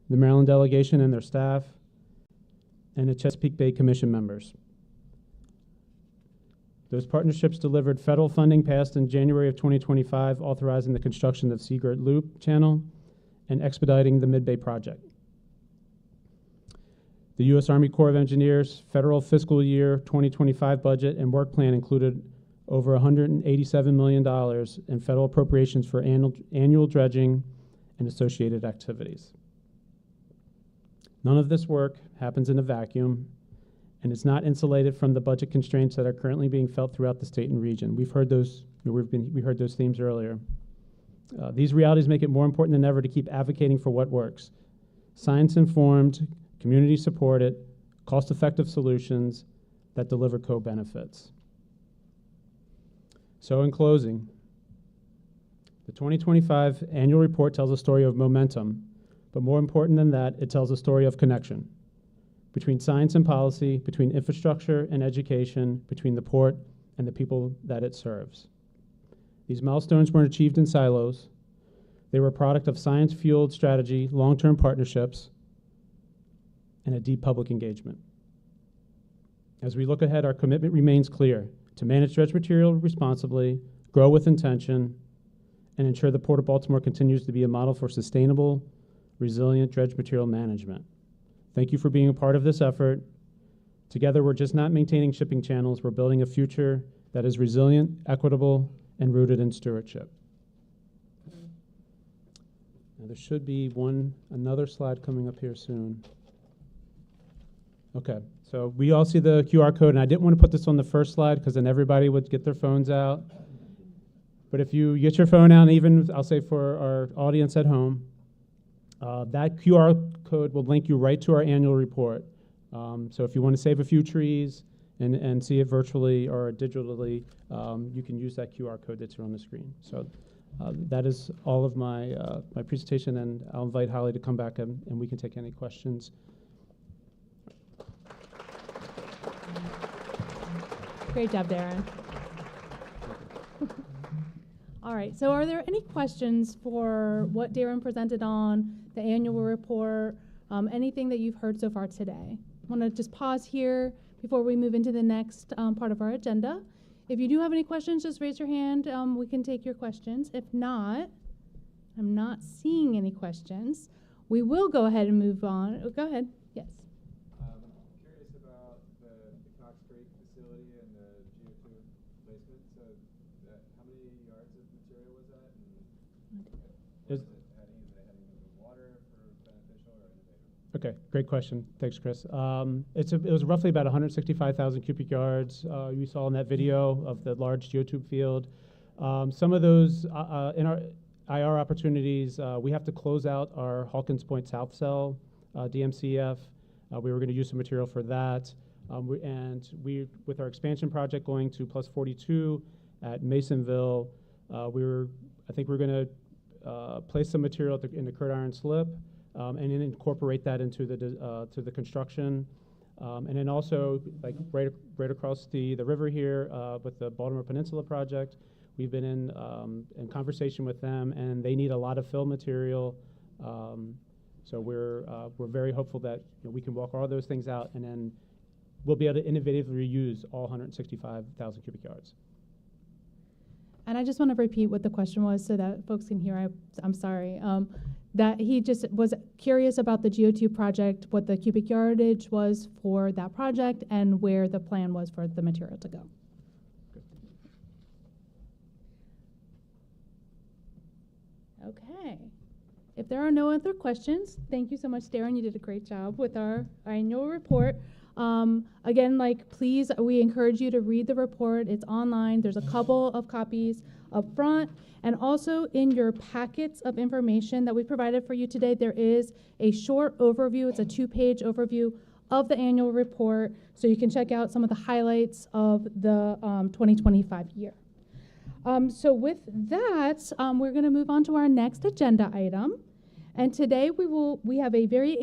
the Maryland Delegation and their staff, and the Chesapeake Bay Commission members. Those partnerships delivered federal funding passed in January of 2025, authorizing the construction of Seagirt Loop Channel and expediting the Mid-Bay project. The U.S. Army Corps of Engineers federal fiscal year 2025 budget and work plan included over $187 million in federal appropriations for annual dredging and associated activities. None of this work happens in a vacuum, and it's not insulated from the budget constraints that are currently being felt throughout the state and region. We've heard those, we heard those themes earlier. These realities make it more important than ever to keep advocating for what works. Science-informed, community-supported, cost-effective solutions that deliver co-benefits. So in closing, the 2025 annual report tells a story of momentum, but more important than that, it tells a story of connection between science and policy, between infrastructure and education, between the port and the people that it serves. These milestones weren't achieved in silos. They were a product of science-fueled strategy, long-term partnerships, and a deep public engagement. As we look ahead, our commitment remains clear: to manage dredge material responsibly, grow with intention, and ensure the Port of Baltimore continues to be a model for sustainable, resilient dredge material management. Thank you for being a part of this effort. Together, we're just not maintaining shipping channels, we're building a future that is resilient, equitable, and rooted in stewardship. Now, there should be another slide coming up here soon. Okay, so we all see the QR code, and I didn't want to put this on the first slide because then everybody would get their phones out. But if you get your phone out, and even I'll say for our audience at home, that QR code will link you right to our annual report. So if you want to save a few trees and see it virtually or digitally, you can use that QR code that's here on the screen. So that is all of my presentation, and I'll invite Holly to come back and we can take any questions. Great job, Darren. All right, so are there any questions for what Darren presented on, the annual report, anything that you've heard so far today? I want to just pause here before we move into the next part of our agenda. If you do have any questions, just raise your hand. We can take your questions. If not, I'm not seeing any questions. We will go ahead and move on. Go ahead. Yes. Curious about the Cox Creek facility and the geotube placement. So how many yards of material was that? And was it heading into the water for beneficial or innovative? Okay, great question. Thanks, Chris. It was roughly about 165,000 cubic yards you saw in that video of the large geotube field. Some of those in our IR opportunities, we have to close out our Hawkins Point South Cell DMCF. We were going to use some material for that. With our expansion project going to plus 42 at Masonville, I think we're going to place some material in the Kurt Iron Slip and then incorporate that into the construction. And then also, like right across the river here with the Baltimore Peninsula project, we've been in conversation with them, and they need a lot of fill material. So we're very hopeful that we can walk all those things out, and then we'll be able to innovatively reuse all 165,000 cubic yards. And I just want to repeat what the question was so that folks can hear. I'm sorry. That he just was curious about the geotube project, what the cubic yardage was for that project, and where the plan was for the material to go. Okay. If there are no other questions, thank you so much, Darren. You did a great job with our annual report. Again, please, we encourage you to read the report. It's online. There's a couple of copies up front. And also in your packets of information that we provided for you today, there is a short overview. It's a 2-page overview of the annual report, so you can check out some of the highlights of the 2025 year. So with that, we're going to move on to our next agenda item. And today we're very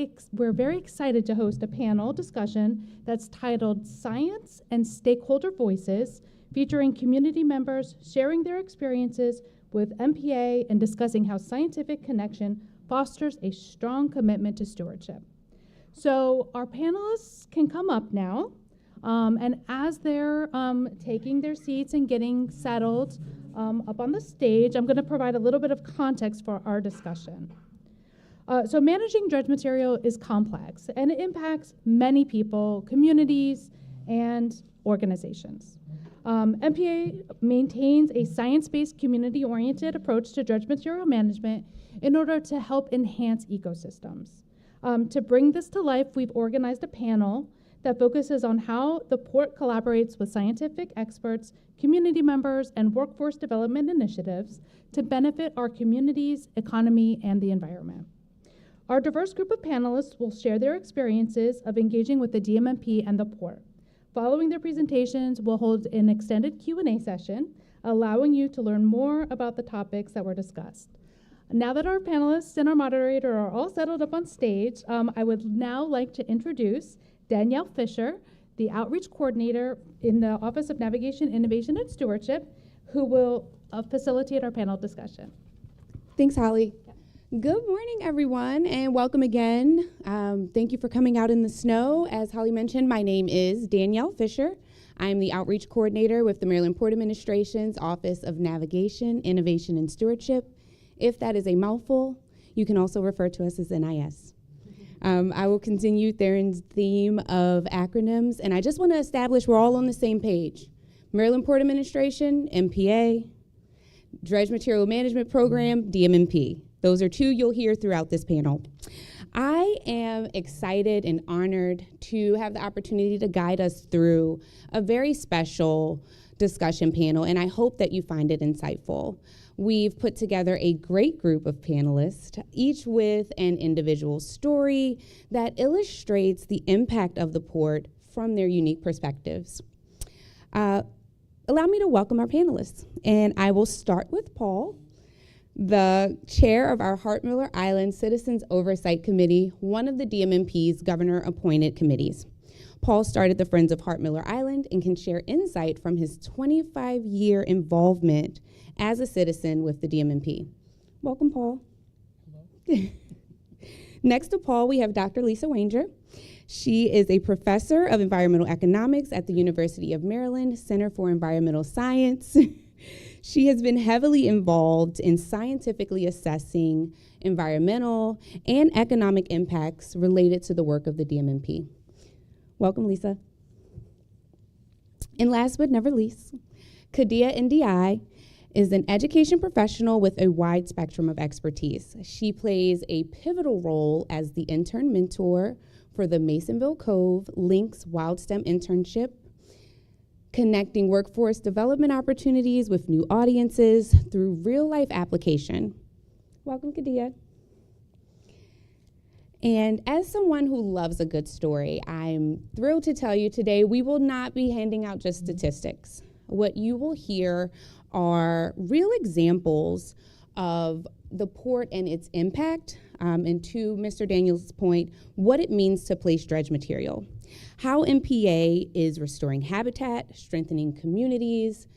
excited to host a panel discussion that's titled Science and Stakeholder Voices, featuring community members sharing their experiences with MPA and discussing how scientific connection fosters a strong commitment to stewardship. So our panelists can come up now, and as they're taking their seats and getting settled up on the stage, I'm going to provide a little bit of context for our discussion. So managing dredge material is complex, and it impacts many people, communities, and organizations. MPA maintains a science-based, community-oriented approach to dredge material management in order to help enhance ecosystems. To bring this to life, we've organized a panel that focuses on how the port collaborates with scientific experts, community members, and workforce development initiatives to benefit our communities, economy, and the environment. Our diverse group of panelists will share their experiences of engaging with the DMMP and the port. Following their presentations, we'll hold an extended Q&A session, allowing you to learn more about the topics that were discussed. Now that our panelists and our moderator are all settled up on stage, I would now like to introduce Danielle Fisher, the Outreach Coordinator in the Office of Navigation, Innovation, and Stewardship, who will facilitate our panel discussion. Thanks, Holly. Good morning, everyone, and welcome again. Thank you for coming out in the snow. As Holly mentioned, my name is Danielle Fisher. I'm the Outreach Coordinator with the Maryland Port Administration's Office of Navigation, Innovation, and Stewardship. If that is a mouthful, you can also refer to us as NIS. I will continue Theron's theme of acronyms, and I just want to establish we're all on the same page. Maryland Port Administration, MPA, Dredge Material Management Program, DMMP. Those are two you'll hear throughout this panel. I am excited and honored to have the opportunity to guide us through a very special discussion panel, and I hope that you find it insightful. We've put together a great group of panelists, each with an individual story that illustrates the impact of the port from their unique perspectives. Allow me to welcome our panelists, and I will start with Paul, the chair of our Hart Miller Island Citizens Oversight Committee, one of the DMMP's governor-appointed committees. Paul started the Friends of Hart Miller Island and can share insight from his 25-year involvement as a citizen with the DMMP. Welcome, Paul. Hello. Next to Paul, we have Dr. Lisa Wanger. She is a professor of environmental economics at the University of Maryland Center for Environmental Science. She has been heavily involved in scientifically assessing environmental and economic impacts related to the work of the DMMP. Welcome, Lisa. And last but never least, Kadia Ndiaye is an education professional with a wide spectrum of expertise. She plays a pivotal role as the intern mentor for the Masonville Cove Links Wild STEM internship, connecting workforce development opportunities with new audiences through real-life application. Welcome, Kadia. And as someone who loves a good story, I'm thrilled to tell you today we will not be handing out just statistics. What you will hear are real examples of the port and its impact, and to Mr. Daniels' point, what it means to place dredge material. How MPA is restoring habitat, strengthening communities,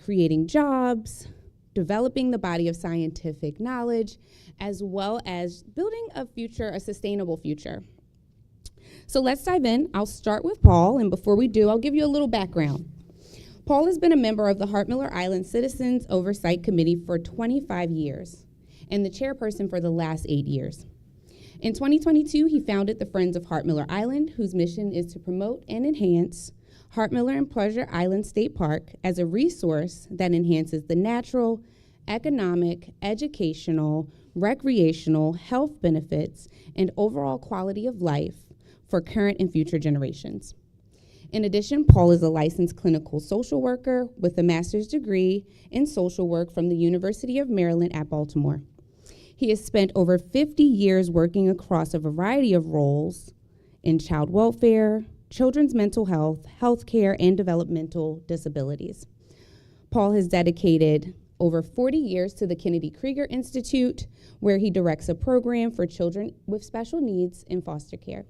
creating jobs, developing the body of scientific knowledge, as well as building a sustainable future. So let's dive in. I'll start with Paul, and before we do, I'll give you a little background. Paul has been a member of the Hart Miller Island Citizens Oversight Committee for 25 years, and the chairperson for the last 8 years. In 2022, he founded the Friends of Hart Miller Island, whose mission is to promote and enhance Hart Miller and Pleasure Island State Park as a resource that enhances the natural, economic, educational, recreational, health benefits, and overall quality of life for current and future generations. In addition, Paul is a licensed clinical social worker with a master's degree in social work from the University of Maryland at Baltimore. He has spent over 50 years working across a variety of roles in child welfare, children's mental health, healthcare, and developmental disabilities. Paul has dedicated over 40 years to the Kennedy Krieger Institute, where he directs a program for children with special needs in foster care.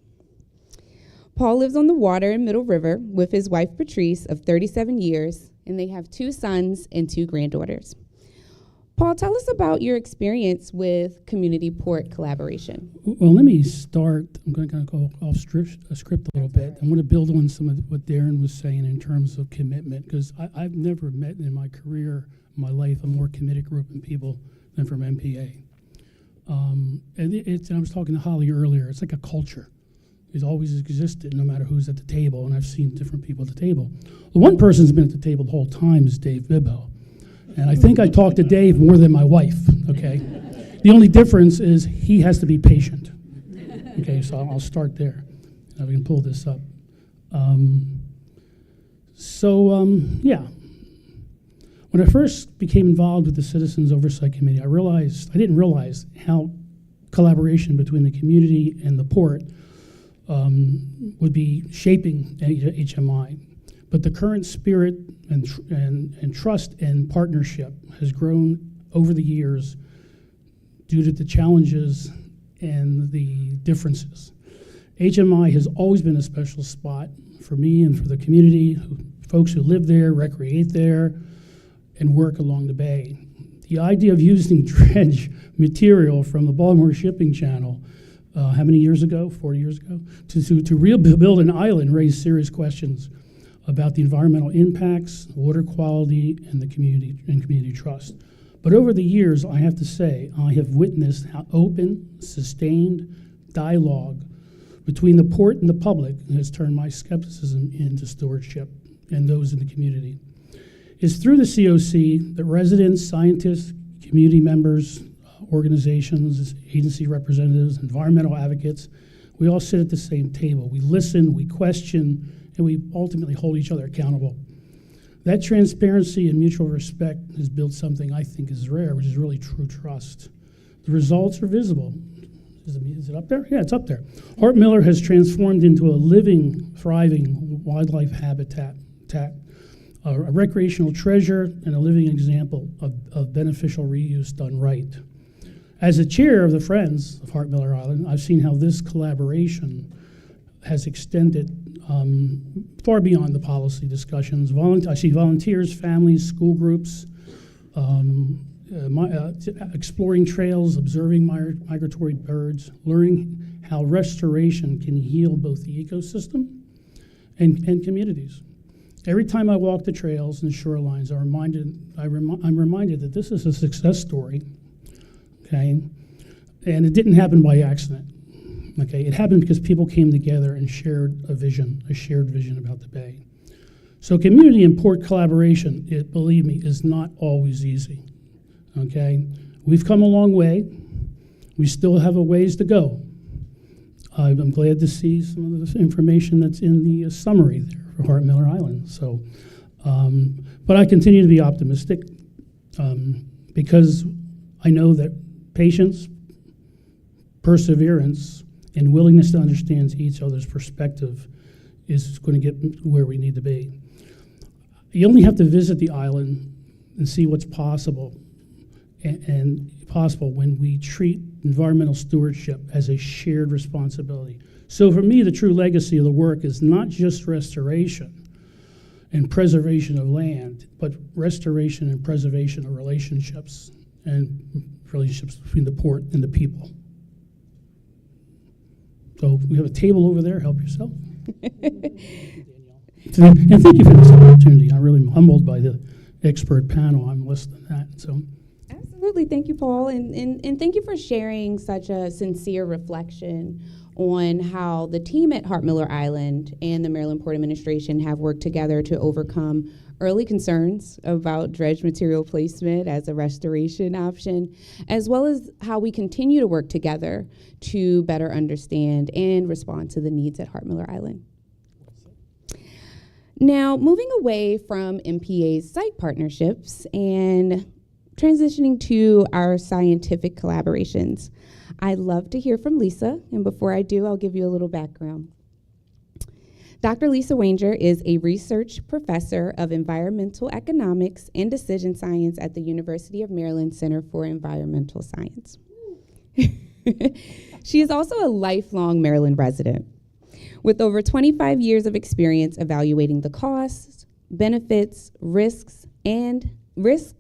Paul lives on the water in Middle River with his wife, Patrice, of 37 years, and they have 2 sons and 2 granddaughters. Paul, tell us about your experience with community port collaboration. Well, let me start. I'm going to go off script a little bit. I'm going to build on some of what Darren was saying in terms of commitment, because I've never met in my career, my life, a more committed group of people than from MPA. And I was talking to Holly earlier. It's like a culture. It's always existed, no matter who's at the table, and I've seen different people at the table. The one person who's been at the table the whole time is Dave Bibbo. And I think I talk to Dave more than my wife, okay? The only difference is he has to be patient. Okay, so I'll start there. Now we can pull this up. Yeah. When I first became involved with the Citizens Oversight Committee, I didn't realize how collaboration between the community and the port would be shaping HMI. But the current spirit and trust and partnership has grown over the years due to the challenges and the differences. HMI has always been a special spot for me and for the community, folks who live there, recreate there, and work along the bay. The idea of using dredge material from the Baltimore shipping channel, how many years ago, 40 years ago, to rebuild an island raised serious questions about the environmental impacts, water quality, and the community trust. But over the years, I have to say, I have witnessed how open, sustained dialogue between the port and the public has turned my skepticism into stewardship and those in the community. It's through the COC that residents, scientists, community members, organizations, agency representatives, environmental advocates, we all sit at the same table. We listen, we question, and we ultimately hold each other accountable. That transparency and mutual respect has built something I think is rare, which is really true trust. The results are visible. Is it up there? Yeah, it's up there. Hart Miller has transformed into a living, thriving wildlife habitat, a recreational treasure, and a living example of beneficial reuse done right. As a chair of the Friends of Hart Miller Island, I've seen how this collaboration has extended far beyond the policy discussions. I see volunteers, families, school groups, exploring trails, observing migratory birds, learning how restoration can heal both the ecosystem and communities. Every time I walk the trails and shorelines, I'm reminded that this is a success story, okay? And it didn't happen by accident. Okay, it happened because people came together and shared a shared vision about the bay. So community and port collaboration, believe me, is not always easy, okay? We've come a long way. We still have a ways to go. I'm glad to see some of the information that's in the summary there for Hart Miller Island. So, but I continue to be optimistic because I know that patience, perseverance, and willingness to understand each other's perspective is going to get where we need to be. You only have to visit the island and see what's possible, and possible when we treat environmental stewardship as a shared responsibility. So for me, the true legacy of the work is not just restoration and preservation of land, but restoration and preservation of relationships and relationships between the port and the people. So we have a table over there. Help yourself. And thank you for this opportunity. I'm really humbled by the expert panel. I'm listening to that. So, absolutely. Thank you, Paul. And thank you for sharing such a sincere reflection on how the team at Hart Miller Island and the Maryland Port Administration have worked together to overcome early concerns about dredged material placement as a restoration option, as well as how we continue to work together to better understand and respond to the needs at Hart Miller Island. Now, moving away from MPA's site partnerships and transitioning to our scientific collaborations, I'd love to hear from Lisa, and before I do, I'll give you a little background. Dr. Lisa Wanger is a research professor of environmental economics and decision science at the University of Maryland Center for Environmental Science. She is also a lifelong Maryland resident. With over 25 years of experience evaluating the costs, benefits, risks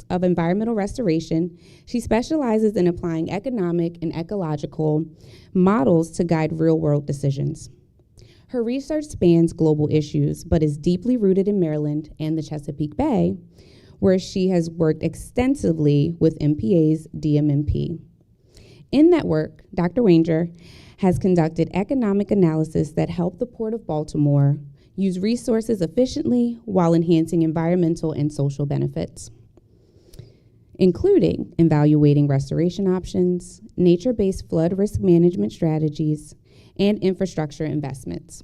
of environmental restoration, she specializes in applying economic and ecological models to guide real-world decisions. Her research spans global issues, but is deeply rooted in Maryland and the Chesapeake Bay, where she has worked extensively with MPA's DMMP. In that work, Dr. Wanger has conducted economic analysis that help the Port of Baltimore use resources efficiently while enhancing environmental and social benefits, including evaluating restoration options, nature-based flood risk management strategies, and infrastructure investments.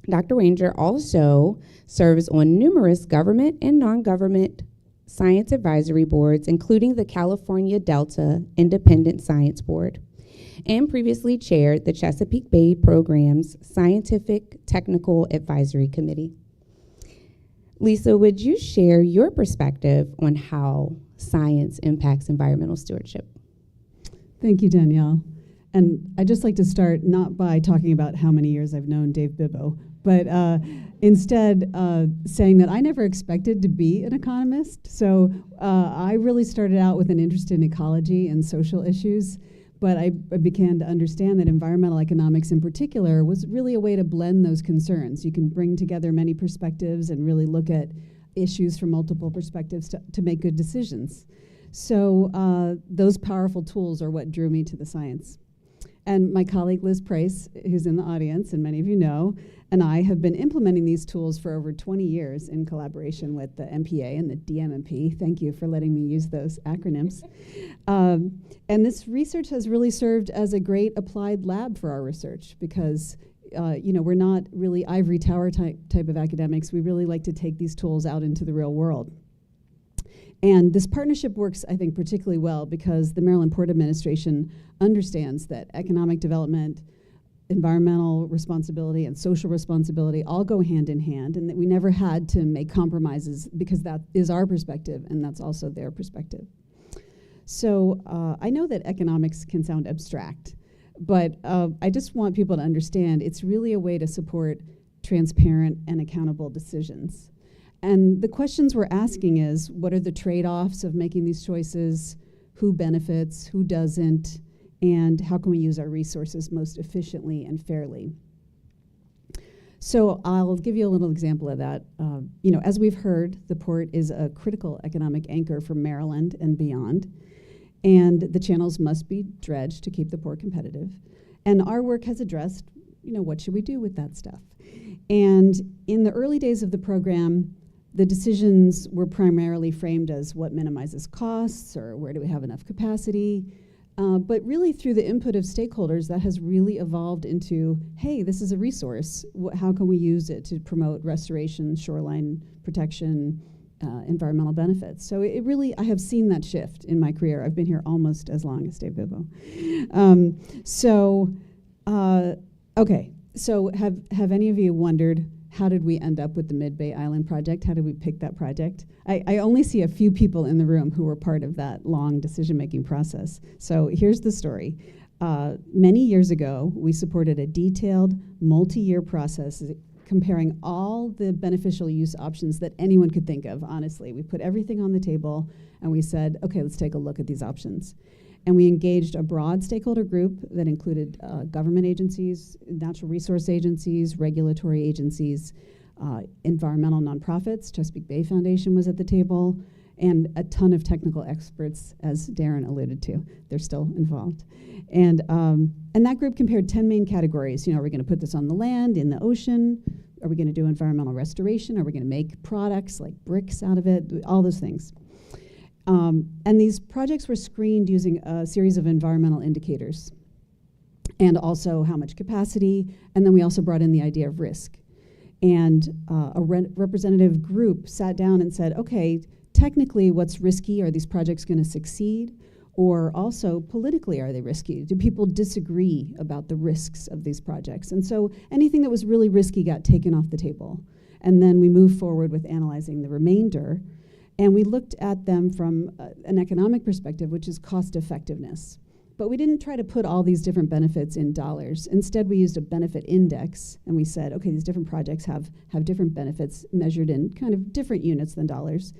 Dr. Wanger also serves on numerous government and non-government science advisory boards, including the California Delta Independent Science Board, and previously chaired the Chesapeake Bay Program's Scientific Technical Advisory Committee. Lisa, would you share your perspective on how science impacts environmental stewardship? Thank you, Danielle. And I'd just like to start not by talking about how many years I've known Dave Bibbo, but instead saying that I never expected to be an economist. So I really started out with an interest in ecology and social issues, but I began to understand that environmental economics in particular was really a way to blend those concerns. You can bring together many perspectives and really look at issues from multiple perspectives to make good decisions. So those powerful tools are what drew me to the science. And my colleague Liz Price, who's in the audience, and many of you know, and I have been implementing these tools for over 20 years in collaboration with the MPA and the DMMP. Thank you for letting me use those acronyms. And this research has really served as a great applied lab for our research because we're not really ivory tower type of academics. We really like to take these tools out into the real world. And this partnership works, I think, particularly well because the Maryland Port Administration understands that economic development, environmental responsibility, and social responsibility all go hand in hand, and that we never had to make compromises because that is our perspective, and that's also their perspective. So I know that economics can sound abstract, but I just want people to understand it's really a way to support transparent and accountable decisions. And the questions we're asking is, what are the trade-offs of making these choices? Who benefits? Who doesn't? And how can we use our resources most efficiently and fairly? So I'll give you a little example of that. As we've heard, the port is a critical economic anchor for Maryland and beyond. And the channels must be dredged to keep the port competitive. And our work has addressed, what should we do with that stuff? And in the early days of the program, the decisions were primarily framed as what minimizes costs or where do we have enough capacity. But really through the input of stakeholders, that has really evolved into, hey, this is a resource. How can we use it to promote restoration, shoreline protection, environmental benefits? So it really, I have seen that shift in my career. I've been here almost as long as Dave Bibbo. Okay, so have any of you wondered, how did we end up with the Mid-Bay Island project? How did we pick that project? I only see a few people in the room who were part of that long decision-making process. So here's the story. Many years ago, we supported a detailed, multi-year process comparing all the beneficial use options that anyone could think of, honestly. We put everything on the table, and we said, okay, let's take a look at these options. And we engaged a broad stakeholder group that included government agencies, natural resource agencies, regulatory agencies, environmental nonprofits. Chesapeake Bay Foundation was at the table, and a ton of technical experts, as Darren alluded to. They're still involved. And that group compared 10 main categories. Are we going to put this on the land, in the ocean, Are we going to do environmental restoration? Are we going to make products like bricks out of it? All those things. And these projects were screened using a series of environmental indicators, and also how much capacity, and then we also brought in the idea of risk. And a representative group sat down and said, okay, technically what's risky? Are these projects going to succeed? Or also politically, are they risky? Do people disagree about the risks of these projects? And so anything that was really risky got taken off the table. And then we moved forward with analyzing the remainder. And we looked at them from an economic perspective, which is cost effectiveness. But we didn't try to put all these different benefits in dollars. Instead, we used a benefit index, and we said, okay, these different projects have different benefits measured in kind of different units than dollars.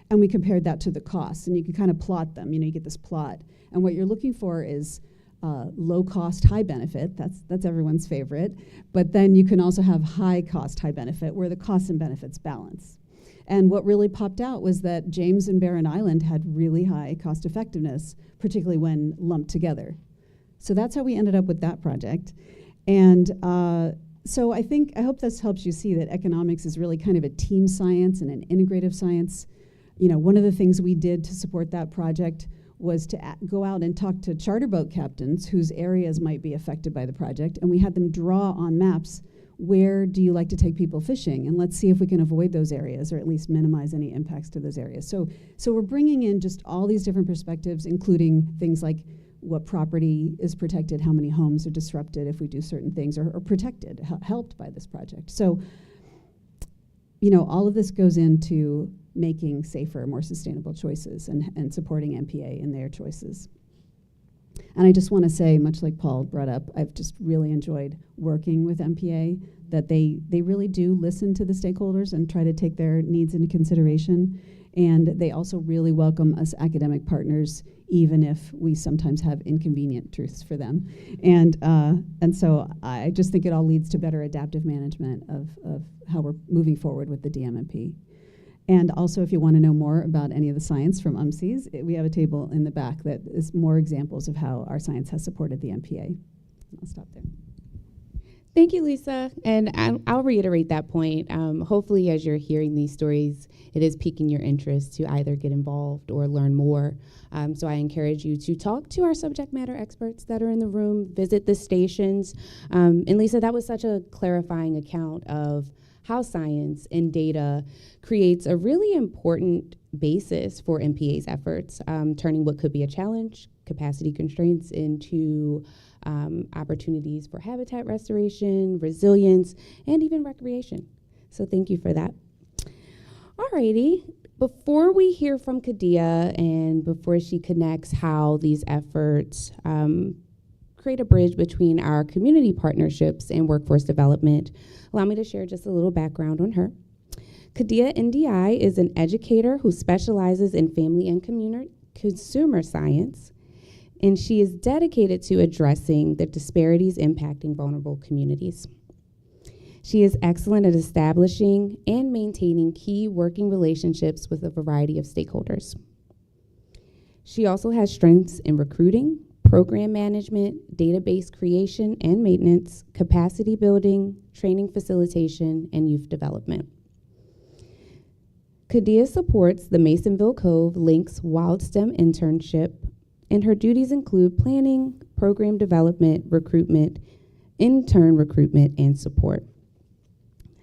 And we compared that to the costs, and you can kind of plot them. You know, you get this plot. And what you're looking for is low cost, high benefit. That's everyone's favorite. But then you can also have high cost, high benefit, where the costs and benefits balance. And what really popped out was that James and Barren Island had really high cost effectiveness, particularly when lumped together. So that's how we ended up with that project. And so I hope this helps you see that economics is really kind of a team science and an integrative science. You know, one of the things we did to support that project was to go out and talk to charter boat captains whose areas might be affected by the project, and we had them draw on maps, where do you like to take people fishing, and let's see if we can avoid those areas or at least minimize any impacts to those areas. So we're bringing in just all these different perspectives, including things like what property is protected, how many homes are disrupted if we do certain things, or protected, helped by this project. So, you know, all of this goes into making safer, more sustainable choices and supporting MPA in their choices. And I just want to say, much like Paul brought up, I've just really enjoyed working with MPA, that they really do listen to the stakeholders and try to take their needs into consideration. And they also really welcome us academic partners, even if we sometimes have inconvenient truths for them. And so I just think it all leads to better adaptive management of how we're moving forward with the DMMP. And also, if you want to know more about any of the science from UMCs, we have a table in the back that is more examples of how our science has supported the MPA. I'll stop there. Thank you, Lisa. And I'll reiterate that point. Hopefully, as you're hearing these stories, it is piquing your interest to either get involved or learn more. So I encourage you to talk to our subject matter experts that are in the room, visit the stations. And Lisa, that was such a clarifying account of how science and data creates a really important basis for MPA's efforts, turning what could be a challenge, capacity constraints, into opportunities for habitat restoration, resilience, and even recreation. So thank you for that. Alrighty, before we hear from Kadia and before she connects how these efforts create a bridge between our community partnerships and workforce development, allow me to share just a little background on her. Kadia NDI is an educator who specializes in family and consumer science, and she is dedicated to addressing the disparities impacting vulnerable communities. She is excellent at establishing and maintaining key working relationships with a variety of stakeholders. She also has strengths in recruiting, program management, database creation and maintenance, capacity building, training facilitation, and youth development. Kadia supports the Masonville Cove Links Wild STEM internship, and her duties include planning, program development, recruitment, intern recruitment, and support.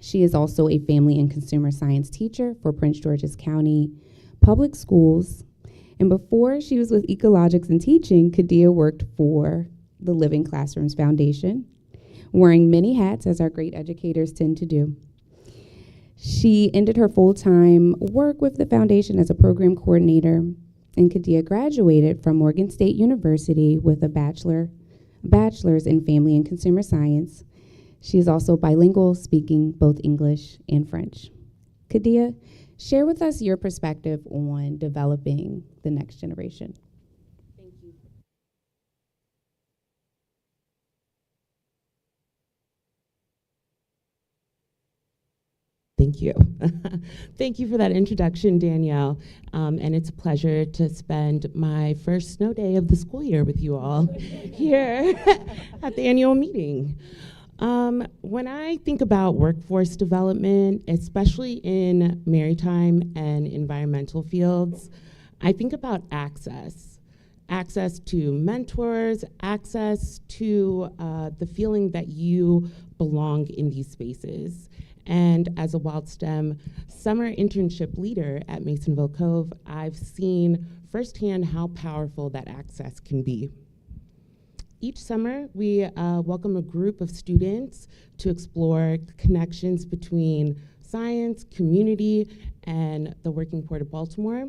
She is also a family and consumer science teacher for Prince George's County Public Schools. And before she was with Ecologics and Teaching, Kadia worked for the Living Classrooms Foundation, wearing many hats, as our great educators tend to do. She ended her full-time work with the foundation as a program coordinator, and Kadia graduated from Morgan State University with a bachelor's in family and consumer science. She is also bilingual, speaking both English and French. Kadia, share with us your perspective on developing the next generation. Thank you. Thank you. Thank you for that introduction, Danielle. And it's a pleasure to spend my first snow day of the school year with you all here at the annual meeting. When I think about workforce development, especially in maritime and environmental fields, I think about access. Access to mentors, access to the feeling that you belong in these spaces. And as a Wild STEM summer internship leader at Masonville Cove, I've seen firsthand how powerful that access can be. Each summer, we welcome a group of students to explore connections between science, community, and the Working Port of Baltimore.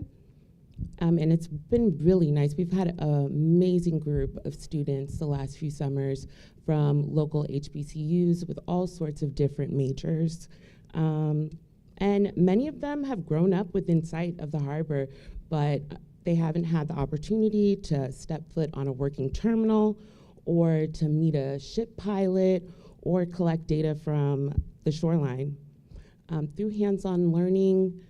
And it's been really nice. We've had an amazing group of students the last few summers from local HBCUs with all sorts of different majors. And many of them have grown up within sight of the harbor, but they haven't had the opportunity to step foot on a working terminal or to meet a ship pilot or collect data from the shoreline. Through hands-on learning,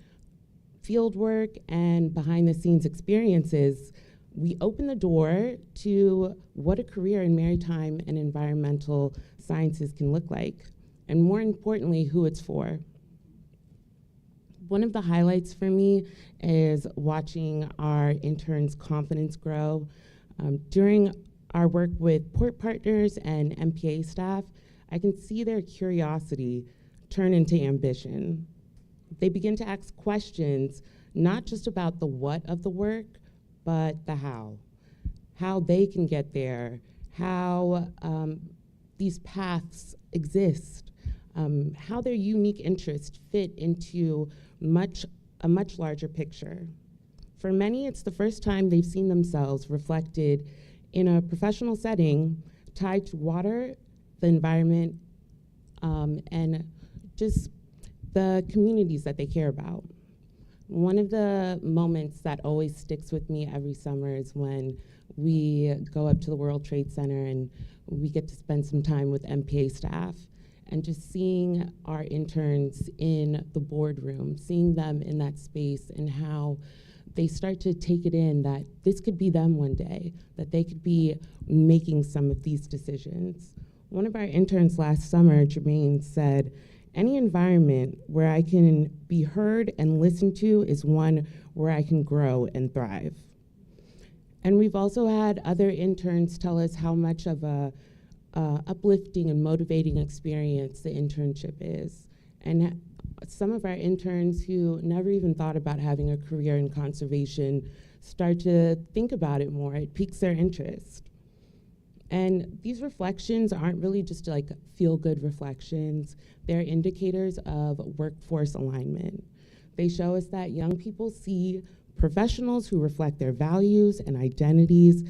field work, and behind-the-scenes experiences, we open the door to what a career in maritime and environmental sciences can look like, and more importantly, who it's for. One of the highlights for me is watching our interns' confidence grow. During our work with port partners and MPA staff, I can see their curiosity turn into ambition. They begin to ask questions, not just about the what of the work, but the how they can get there, how these paths exist, how their unique interests fit into a much larger picture. For many, it's the first time they've seen themselves reflected in a professional setting tied to water, the environment, and just the communities that they care about. One of the moments that always sticks with me every summer is when we go up to the World Trade Center and we get to spend some time with MPA staff, and just seeing our interns in the boardroom, seeing them in that space and how they start to take it in that this could be them one day, that they could be making some of these decisions. One of our interns last summer, Jermaine, said, "Any environment where I can be heard and listened to is one where I can grow and thrive." And we've also had other interns tell us how much of a uplifting and motivating experience the internship is. And some of our interns who never even thought about having a career in conservation start to think about it more. It piques their interest. And these reflections aren't really just like feel-good reflections. They're indicators of workforce alignment. They show us that young people see professionals who reflect their values and identities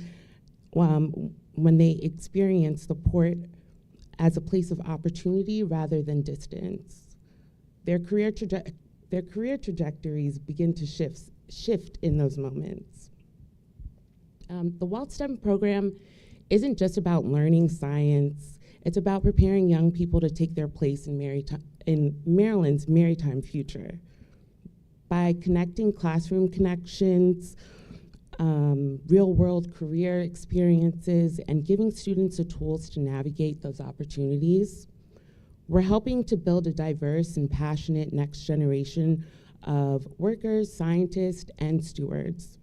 when they experience the port as a place of opportunity rather than distance. Their career trajectories begin to shift in those moments. The Wild STEM program isn't just about learning science. It's about preparing young people to take their place in Maryland's maritime future. By connecting classroom connections, real-world career experiences, and giving students the tools to navigate those opportunities, we're helping to build a diverse and passionate next generation of workers, scientists, and stewards.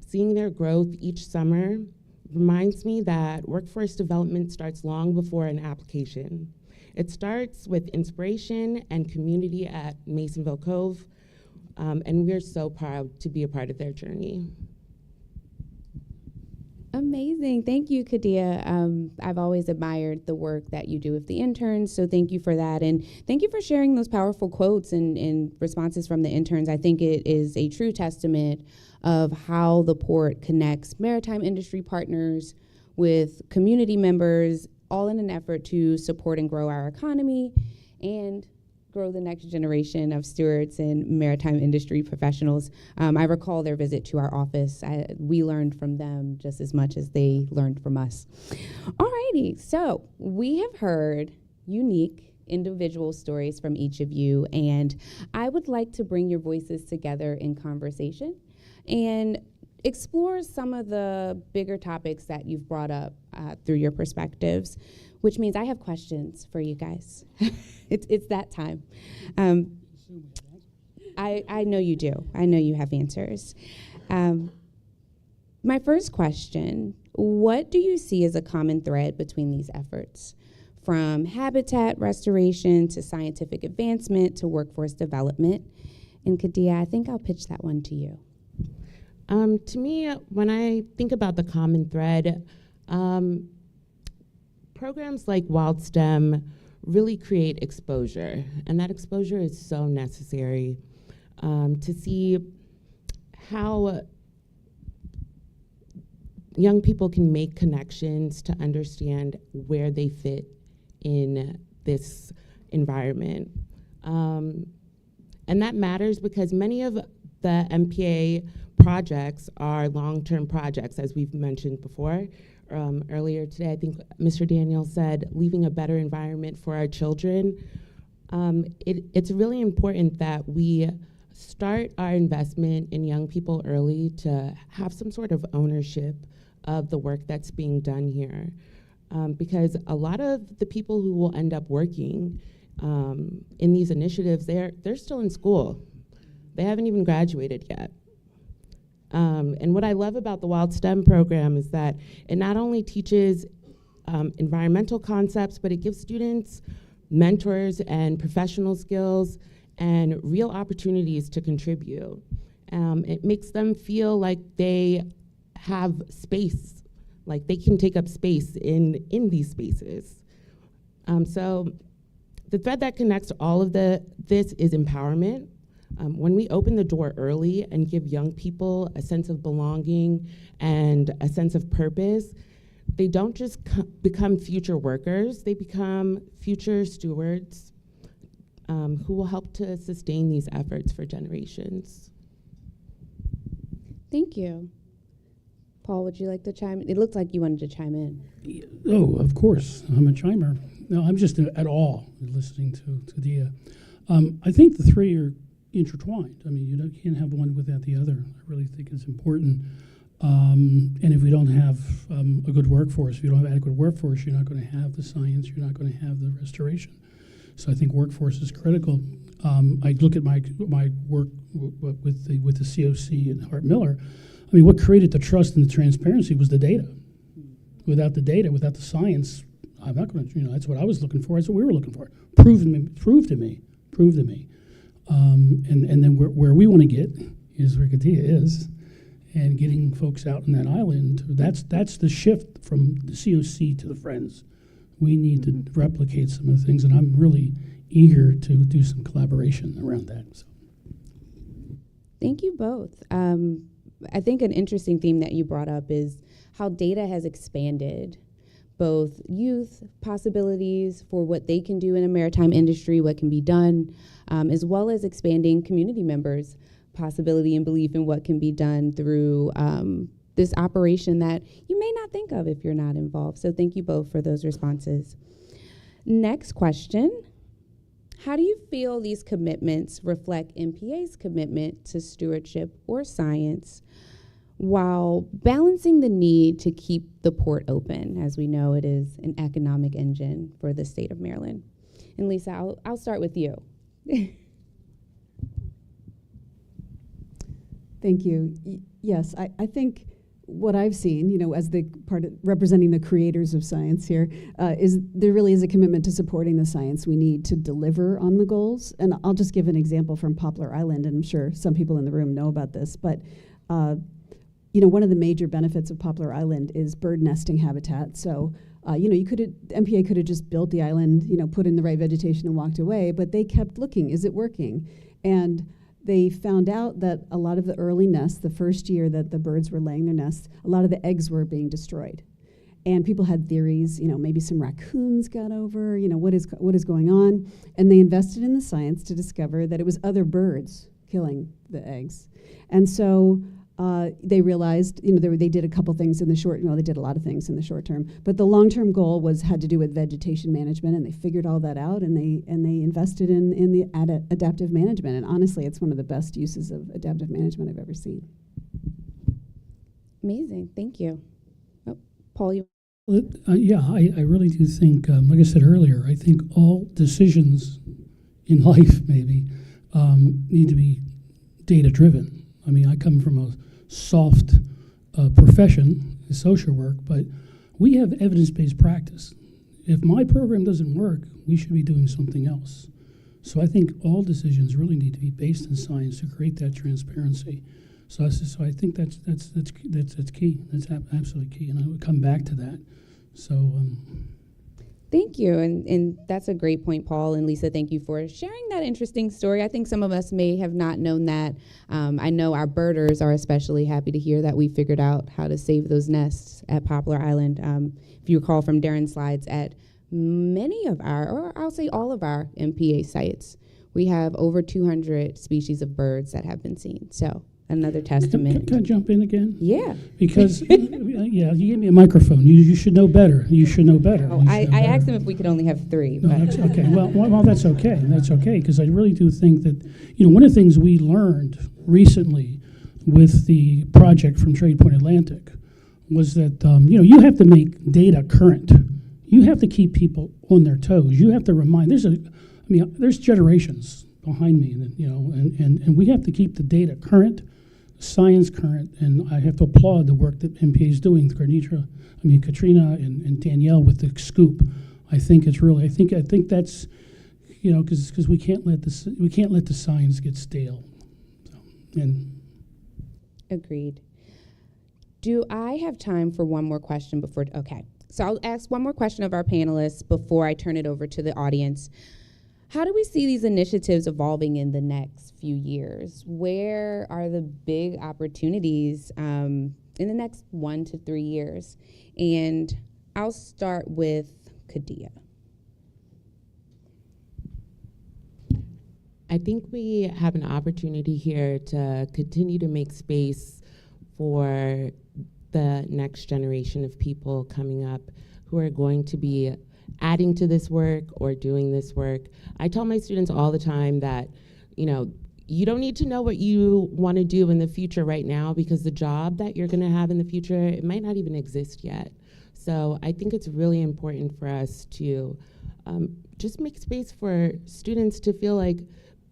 Seeing their growth each summer reminds me that workforce development starts long before an application. It starts with inspiration and community at Masonville Cove, and we're so proud to be a part of their journey. Amazing. Thank you, Kadia. I've always admired the work that you do with the interns, so thank you for that. And thank you for sharing those powerful quotes and responses from the interns. I think it is a true testament of how the port connects maritime industry partners with community members, all in an effort to support and grow our economy and grow the next generation of stewards and maritime industry professionals. I recall their visit to our office. We learned from them just as much as they learned from us. Alrighty, so we have heard unique individual stories from each of you, and I would like to bring your voices together in conversation and explores some of the bigger topics that you've brought up through your perspectives, which means I have questions for you guys. It's that time. I know you do. I know you have answers. My first question, what do you see as a common thread between these efforts? From habitat restoration to scientific advancement to workforce development. And Kadia, I think I'll pitch that one to you. To me, when I think about the common thread, programs like WildSTEM really create exposure, and that exposure is so necessary to see how young people can make connections to understand where they fit in this environment. And that matters because many of the MPA projects are long-term projects, as we've mentioned before. Earlier today, I think Mr. Daniel said, leaving a better environment for our children. It's really important that we start our investment in young people early to have some sort of ownership of the work that's being done here. Because a lot of the people who will end up working in these initiatives, they're still in school. They haven't even graduated yet. And what I love about the WildSTEM program is that it not only teaches environmental concepts, but it gives students mentors and professional skills and real opportunities to contribute. It makes them feel like they have space, like they can take up space in these spaces. So the thread that connects all of this is empowerment. When we open the door early and give young people a sense of belonging and a sense of purpose, they don't just become future workers, they become future stewards who will help to sustain these efforts for generations. Thank you. Paul, would you like to chime in? It looked like you wanted to chime in. Oh, of course, I'm a chimer. No, I'm just at awe listening to Dia. I think the three are intertwined. I mean, you can't have one without the other. I really think it's important. And if we don't have a good workforce, if you don't have adequate workforce, you're not going to have the science, you're not going to have the restoration. So I think workforce is critical. I look at my work with the COC and Hart Miller. I mean, what created the trust and the transparency was the data. Without the data, without the science, I'm not going to, that's what I was looking for. That's what we were looking for. Prove to me. And then where we want to get is where Katia is, and getting folks out in that island. That's the shift from the COC to the Friends. We need to replicate some of the things, and I'm really eager to do some collaboration around that. So. Thank you both. I think an interesting theme that you brought up is how data has expanded both youth possibilities for what they can do in a maritime industry, what can be done, as well as expanding community members' possibility and belief in what can be done through this operation that you may not think of if you're not involved. So thank you both for those responses. Next question. How do you feel these commitments reflect MPA's commitment to stewardship or science while balancing the need to keep the port open? As we know, it is an economic engine for the state of Maryland. And Lisa, I'll start with you. Thank you. Yes, I think what I've seen, as the part of representing the creators of science here, is there really is a commitment to supporting the science we need to deliver on the goals. And I'll just give an example from Poplar Island, and I'm sure some people in the room know about this, but one of the major benefits of Poplar Island is bird nesting habitat. So, MPA could have just built the island, put in the right vegetation and walked away, but they kept looking, is it working? And they found out that a lot of the early nests, the first year that the birds were laying their nests, a lot of the eggs were being destroyed. And people had theories, maybe some raccoons got over, what is going on? And they invested in the science to discover that it was other birds killing the eggs. And so they realized, they did a couple things in the short, they did a lot of things in the short term, but the long-term goal had to do with vegetation management, and they figured all that out, and they invested in the adaptive management. And honestly, it's one of the best uses of adaptive management I've ever seen. Amazing. Thank you. Oh, Paul, you. Well, yeah, I really do think, like I said earlier, I think all decisions in life maybe need to be data-driven. I mean, I come from a soft profession, social work, but we have evidence-based practice. If my program doesn't work, we should be doing something else. So I think all decisions really need to be based in science to create that transparency. So I think that's key. That's absolutely key, and I would come back to that. So. Thank you, and that's a great point, Paul and Lisa. Thank you for sharing that interesting story. I think some of us may have not known that. I know our birders are especially happy to hear that we figured out how to save those nests at Poplar Island. If you recall from Darren's slides, at many of our, or I'll say all of our MPA sites, we have over 200 species of birds that have been seen. So another testament. Can I jump in again? Yeah. Because, yeah, you gave me a microphone. You should know better. You should know better. Oh, I asked them if we could only have 3. No, but that's okay. Well, that's okay. That's okay, because I really do think that, one of the things we learned recently with the project from Trade Point Atlantic was that, you have to make data current. You have to keep people on their toes. You have to remind, there's generations behind me, and we have to keep the data current, science current, and I have to applaud the work that MPA is doing. Katrina and Danielle with the scoop. I think it's really. I think that's, because we can't let the science get stale. Agreed. Do I have time for one more question before? Okay, so I'll ask one more question of our panelists before I turn it over to the audience. How do we see these initiatives evolving in the next few years? Where are the big opportunities in the next 1 to 3 years? And I'll start with Kadia. I think we have an opportunity here to continue to make space for the next generation of people coming up who are going to be adding to this work or doing this work. I tell my students all the time that, you don't need to know what you want to do in the future right now, because the job that you're going to have in the future, it might not even exist yet. So I think it's really important for us to just make space for students to feel like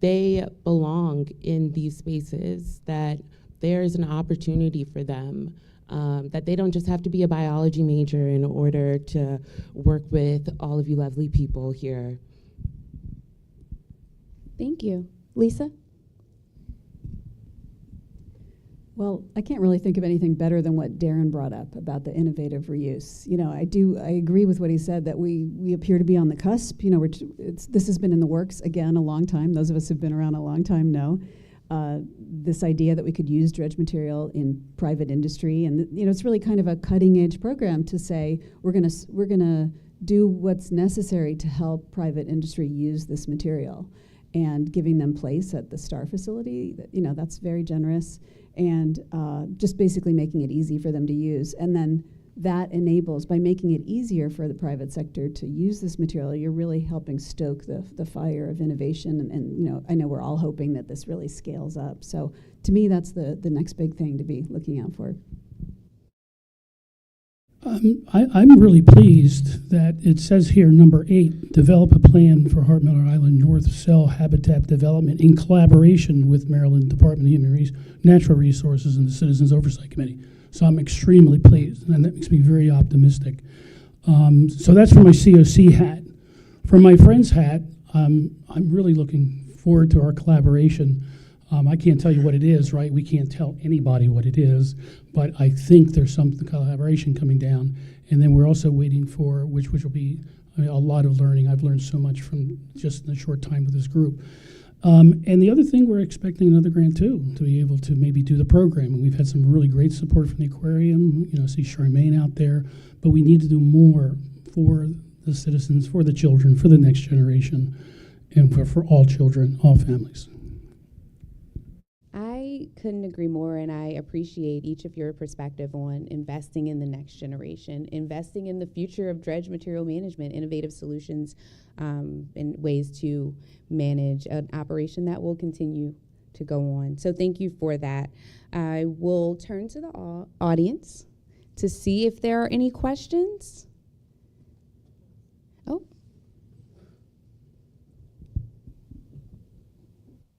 they belong in these spaces, that there's an opportunity for them, that they don't just have to be a biology major in order to work with all of you lovely people here. Thank you. Lisa? Well, I can't really think of anything better than what Darren brought up about the innovative reuse. I agree with what he said, that we appear to be on the cusp. This has been in the works, again, a long time. Those of us who've been around a long time know. This idea that we could use dredge material in private industry, and it's really kind of a cutting-edge program to say we're gonna do what's necessary to help private industry use this material, and giving them place at the STAR facility. That's very generous, and just basically making it easy for them to use. And then that enables, by making it easier for the private sector to use this material, you're really helping stoke the fire of innovation. And I know we're all hoping that this really scales up. So to me, that's the next big thing to be looking out for. I'm really pleased that it says here, number 8, develop a plan for Hart Miller Island North Cell habitat development in collaboration with Maryland Department of Human Natural Resources and the Citizens Oversight Committee. So I'm extremely pleased, and that makes me very optimistic. So that's for my COC hat. For my friend's hat, I'm really looking forward to our collaboration. I can't tell you what it is, right? We can't tell anybody what it is, but I think there's some collaboration coming down. And then we're also waiting for, which will be a lot of learning. I've learned so much from just in a short time with this group. And the other thing, we're expecting another grant too, to be able to maybe do the program. And we've had some really great support from the aquarium, see Charmaine out there, but we need to do more for the citizens, for the children, for the next generation, and for all children, all families. I couldn't agree more, and I appreciate each of your perspective on investing in the next generation, investing in the future of dredge material management, innovative solutions, and ways to manage an operation that will continue to go on. So thank you for that. I will turn to the audience to see if there are any questions. Oh.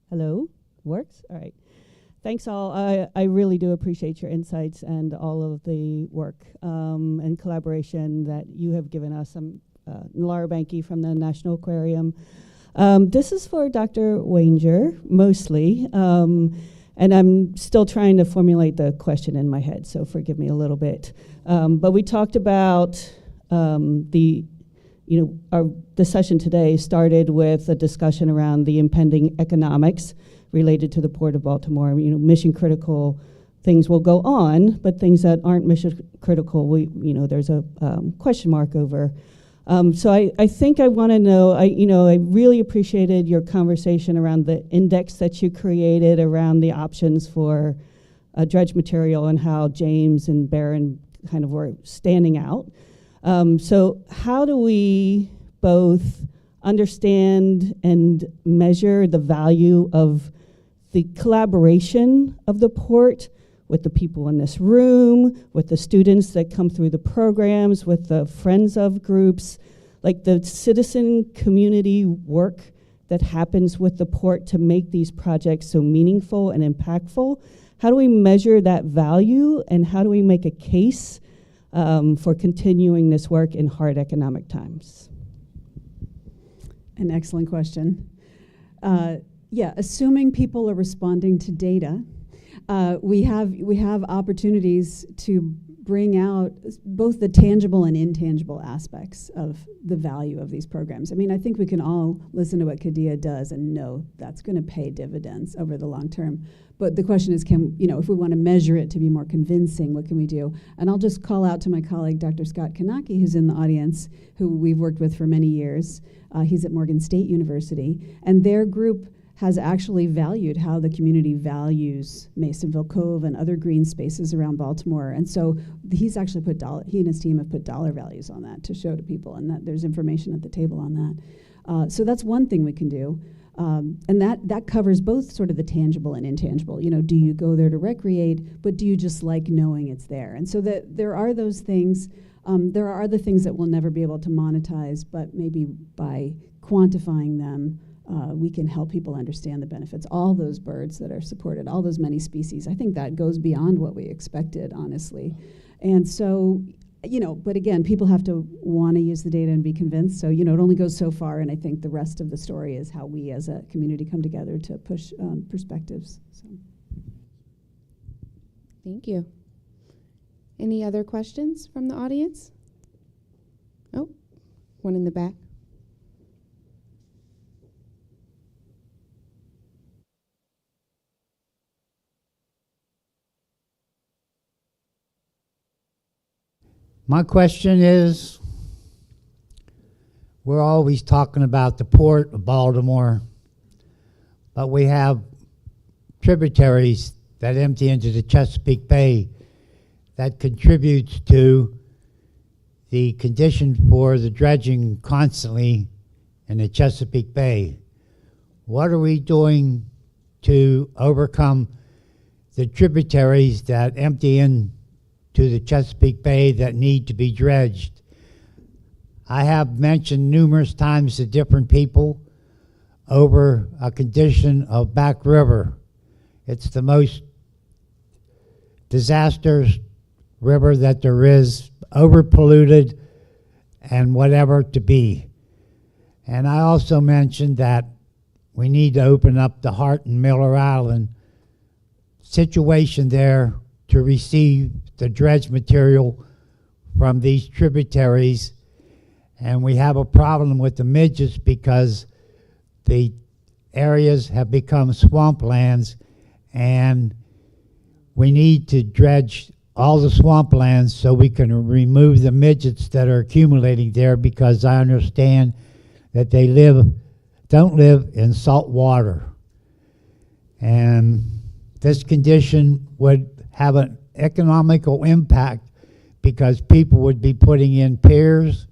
Hello, works? All right. Thanks all. I really do appreciate your insights and all of the work and collaboration that you have given us. I'm Laura Banky from the National Aquarium. This is for Dr. Wanger, mostly. And I'm still trying to formulate the question in my head, so forgive me a little bit. But we talked about the session today started with a discussion around the impending economics related to the Port of Baltimore. Mission critical things will go on, but things that aren't mission critical, there's a question mark over. So I think I want to know, I really appreciated your conversation around the index that you created around the options for dredge material and how James and Barron kind of were standing out. So how do we both understand and measure the value of the collaboration of the port with the people in this room, with the students that come through the programs, with the friends of groups, like the citizen community work that happens with the port to make these projects so meaningful and impactful? How do we measure that value, and how do we make a case for continuing this work in hard economic times? An excellent question. Assuming people are responding to data, we have opportunities to bring out both the tangible and intangible aspects of the value of these programs. I mean, I think we can all listen to what Kadia does and know that's going to pay dividends over the long term. But the question is, if we want to measure it to be more convincing, what can we do? And I'll just call out to my colleague, Dr. Scott Kanaki, who's in the audience, who we've worked with for many years. He's at Morgan State University, and their group has actually valued how the community values Masonville Cove and other green spaces around Baltimore. And so he's actually he and his team have put dollar values on that to show to people, and that there's information at the table on that. So that's one thing we can do. And that covers both sort of the tangible and intangible. Do you go there to recreate, but do you just like knowing it's there? And so that there are those things. There are other things that we'll never be able to monetize, but maybe by quantifying them, we can help people understand the benefits. All those birds that are supported, all those many species, I think that goes beyond what we expected, honestly. And so, but again, people have to want to use the data and be convinced. So, it only goes so far, and I think the rest of the story is how we as a community come together to push perspectives. So. Thank you. Any other questions from the audience? Oh, one in the back. My question is, we're always talking about the Port of Baltimore, but we have tributaries that empty into the Chesapeake Bay that contributes to the conditions for the dredging constantly in the Chesapeake Bay. What are we doing to overcome the tributaries that empty in to the Chesapeake Bay that need to be dredged? I have mentioned numerous times to different people over a condition of Back River. It's the most disastrous river that there is, overpolluted and whatever to be. And I also mentioned that we need to open up the Hart and Miller Island situation there to receive the dredge material from these tributaries. And we have a problem with the midges because the areas have become swamplands, and we need to dredge all the swamplands so we can remove the midgets that are accumulating there, because I understand that they don't live in salt water. And this condition would have an economical impact because people would be putting in piers,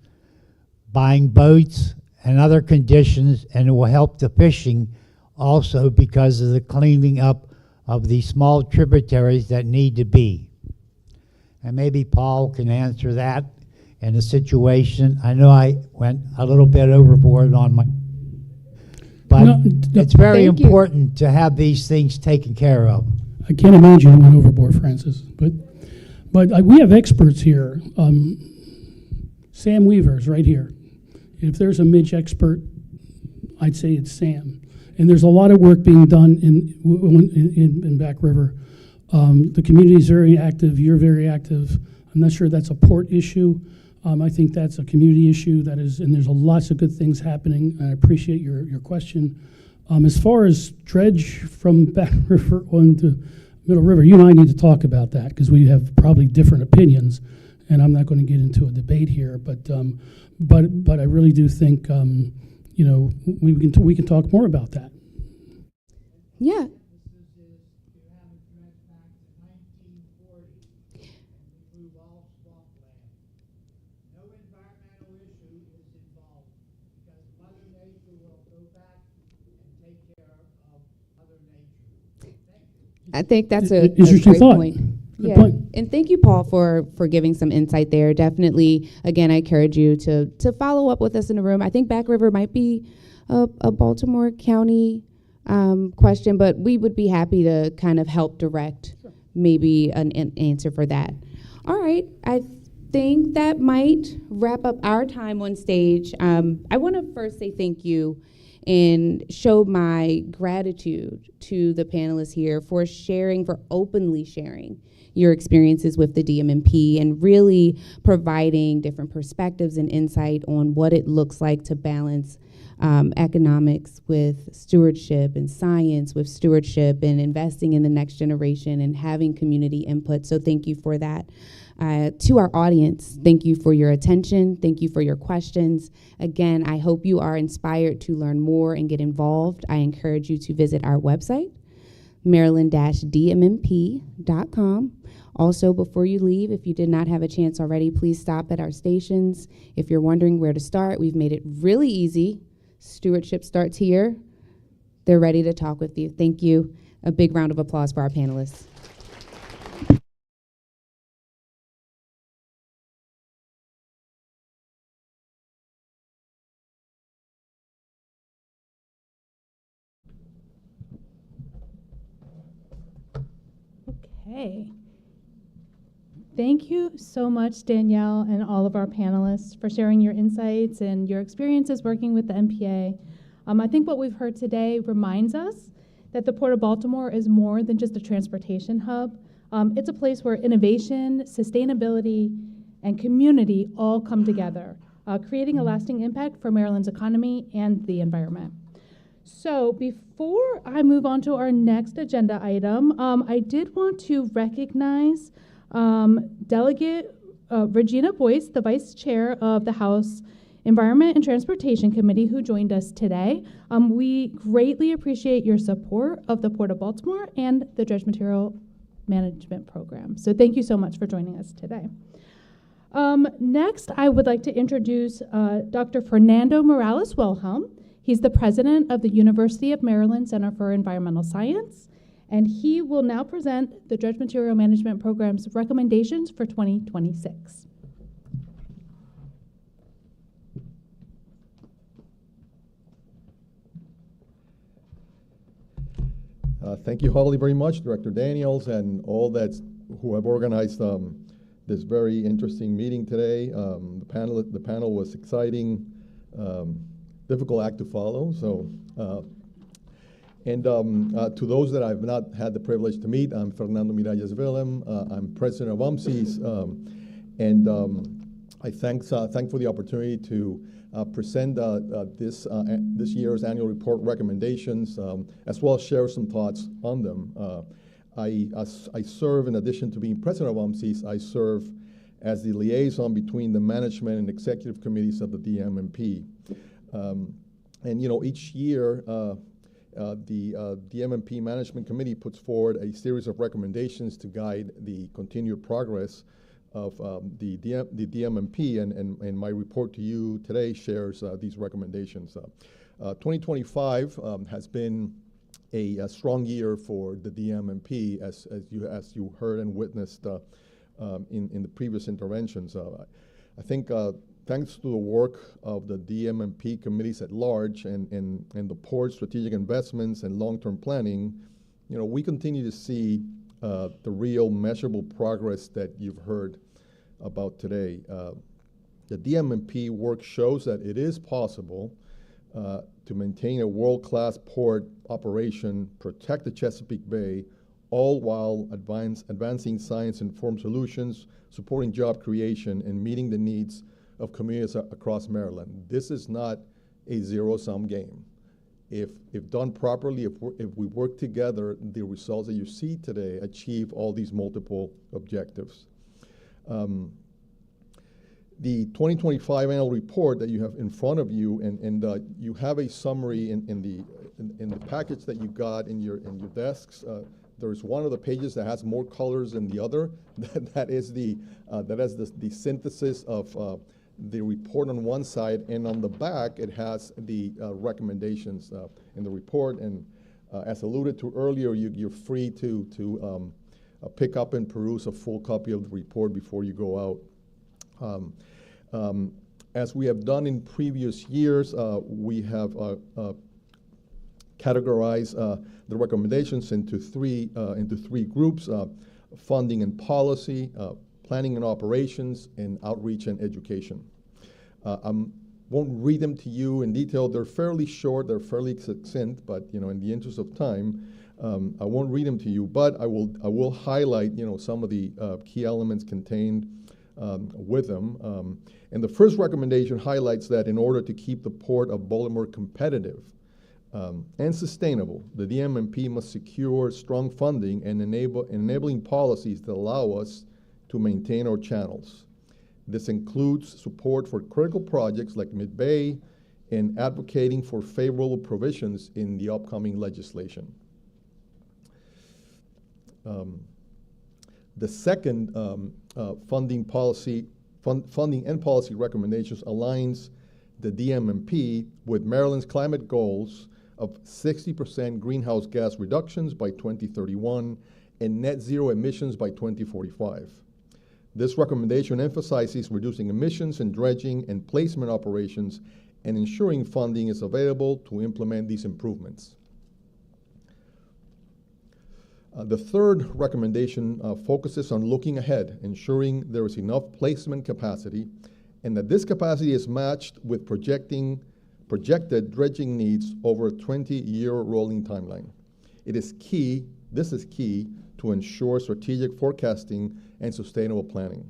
buying boats and other conditions, and it will help the fishing also because of the cleaning up of the small tributaries that need to be. And maybe Paul can answer that in a situation. I know I went a little bit overboard on my, but No, it's very Thank you. important to have these things taken care of. I can't imagine you went overboard, Francis. But we have experts here. Sam Weaver's right here. If there's a midge expert, I'd say it's Sam. And there's a lot of work being done in Back River. The community is very active. You're very active. I'm not sure that's a port issue. I think that's a community issue that is, and there's lots of good things happening. I appreciate your question. As far as dredge from Back River on to Middle River, you and I need to talk about that because we have probably different opinions, and I'm not going to get into a debate here. But I really do think we can talk more about that. Yeah. I think that's a Interesting great thought. point. Good Yeah, point. and thank you, Paul, for giving some insight there. Definitely, again, I encourage you to follow up with us in the room. I think Back River might be a Baltimore County question, but we would be happy to kind of help direct maybe an answer for that. All right, I think that might wrap up our time on stage. I want to first say thank you and show my gratitude to the panelists here for openly sharing your experiences with the DMMP and really providing different perspectives and insight on what it looks like to balance economics with stewardship and science with stewardship and investing in the next generation and having community input. So thank you for that. To our audience, thank you for your attention. Thank you for your questions. Again, I hope you are inspired to learn more and get involved. I encourage you to visit our website, maryland-dmmp.com. Also, before you leave, if you did not have a chance already, please stop at our stations. If you're wondering where to start, we've made it really easy. Stewardship starts here. They're ready to talk with you. Thank you. A big round of applause for our panelists. Okay. Thank you so much, Danielle, and all of our panelists for sharing your insights and your experiences working with the MPA. I think what we've heard today reminds us that the Port of Baltimore is more than just a transportation hub. It's a place where innovation, sustainability, and community all come together, creating a lasting impact for Maryland's economy and the environment. So before I move on to our next agenda item, I did want to recognize Delegate Regina Boyce, the Vice Chair of the House Environment and Transportation Committee, who joined us today. We greatly appreciate your support of the Port of Baltimore and the Dredged Material Management Program. So thank you so much for joining us today. Next, I would like to introduce Dr. Fernando Morales-Wilhelm. He's the president of the University of Maryland Center for Environmental Science, and he will now present the Dredged Material Management Program's recommendations for 2026. Thank you, Holly, very much, Director Daniels, and all who have organized this very interesting meeting today. The panel was exciting, difficult act to follow. So, to those that I've not had the privilege to meet, I'm Fernando Miralles-Wilhelm. I'm president of UMSIS, and I thank for the opportunity to present this year's annual report recommendations, as well as share some thoughts on them. I serve, in addition to being president of UMSIS, I serve as the liaison between the management and executive committees of the DMMP. And each year, the DMMP Management Committee puts forward a series of recommendations to guide the continued progress of the DMMP, and my report to you today shares these recommendations. 2025 has been a strong year for the DMMP, as you heard and witnessed in the previous interventions. I think thanks to the work of the DMMP committees at large and the Port strategic investments and long-term planning, we continue to see the real measurable progress that you've heard about today. The DMMP work shows that it is possible to maintain a world-class port operation, protect the Chesapeake Bay, all while advancing science-informed solutions, supporting job creation, and meeting the needs of communities across Maryland. This is not a zero-sum game. If done properly, if we work together, the results that you see today achieve all these multiple objectives. The 2025 annual report that you have in front of you, and you have a summary in the package that you got in your desks. There's one of the pages that has more colors than the other. that is the synthesis of the report on one side, and on the back it has the recommendations in the report. And as alluded to earlier, you're free to pick up and peruse a full copy of the report before you go out. As we have done in previous years, we have categorized the recommendations into three groups: funding and policy, planning and operations, and outreach and education. I won't read them to you in detail. They're fairly short, they're fairly succinct, but in the interest of time, I won't read them to you. But I will highlight some of the key elements contained with them. And the first recommendation highlights that in order to keep the Port of Baltimore competitive and sustainable, the DMMP must secure strong funding and enabling policies that allow us to maintain our channels. This includes support for critical projects like Mid-Bay and advocating for favorable provisions in the upcoming legislation. The second funding and policy recommendations aligns the DMMP with Maryland's climate goals of 60% greenhouse gas reductions by 2031 and net zero emissions by 2045. This recommendation emphasizes reducing emissions and dredging and placement operations and ensuring funding is available to implement these improvements. The third recommendation focuses on looking ahead, ensuring there is enough placement capacity and that this capacity is matched with projected dredging needs over a 20-year rolling timeline. This is key to ensure strategic forecasting and sustainable planning.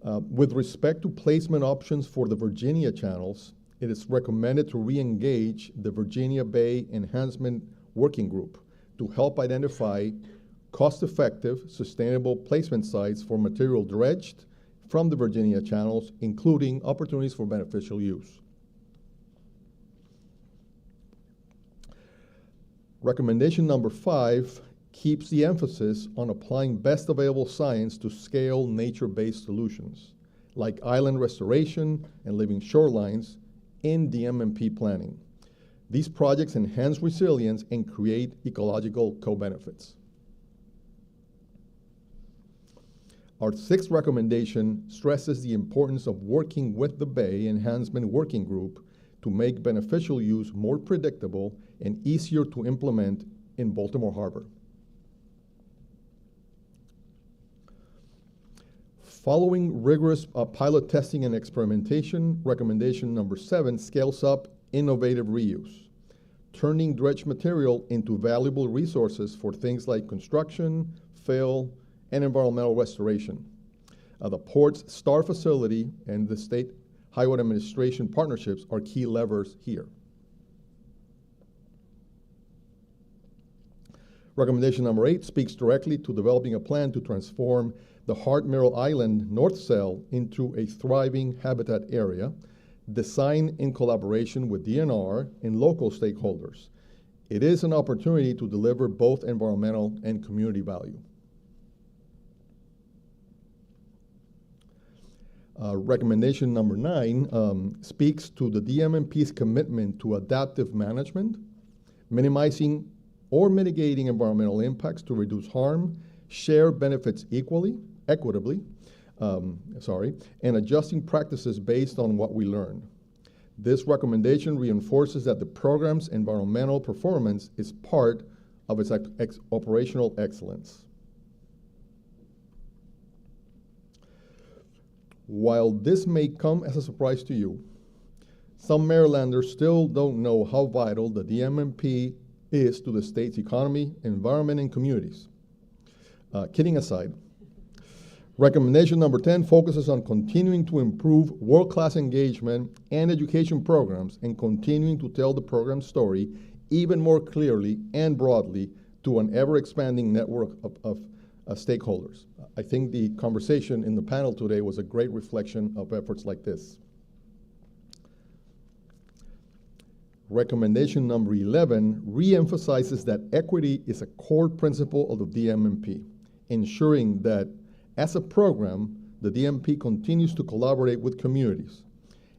With respect to placement options for the Virginia channels, it is recommended to re-engage the Virginia Bay Enhancement Working Group to help identify cost-effective, sustainable placement sites for material dredged from the Virginia channels, including opportunities for beneficial use. Recommendation number 5 keeps the emphasis on applying best available science to scale nature-based solutions, like island restoration and living shorelines, in DMMP planning. These projects enhance resilience and create ecological co-benefits. Our sixth recommendation stresses the importance of working with the Bay Enhancement Working Group to make beneficial use more predictable and easier to implement in Baltimore Harbor. Following rigorous pilot testing and experimentation, recommendation number 7 scales up innovative reuse, turning dredged material into valuable resources for things like construction, fill, and environmental restoration. The Port's STAR facility and the State Highway Administration partnerships are key levers here. Recommendation number 8 speaks directly to developing a plan to transform the Hart Merrill Island North Cell into a thriving habitat area, designed in collaboration with DNR and local stakeholders. It is an opportunity to deliver both environmental and community value. Recommendation number 9 speaks to the DMMP's commitment to adaptive management, minimizing or mitigating environmental impacts to reduce harm, share benefits equitably, and adjusting practices based on what we learn. This recommendation reinforces that the program's environmental performance is part of its operational excellence. While this may come as a surprise to you, some Marylanders still don't know how vital the DMMP is to the state's economy, environment, and communities. Kidding aside, recommendation number 10 focuses on continuing to improve world-class engagement and education programs and continuing to tell the program's story even more clearly and broadly to an ever-expanding network of stakeholders. I think the conversation in the panel today was a great reflection of efforts like this. Recommendation number 11 reemphasizes that equity is a core principle of the DMMP, ensuring that as a program, the DMP continues to collaborate with communities,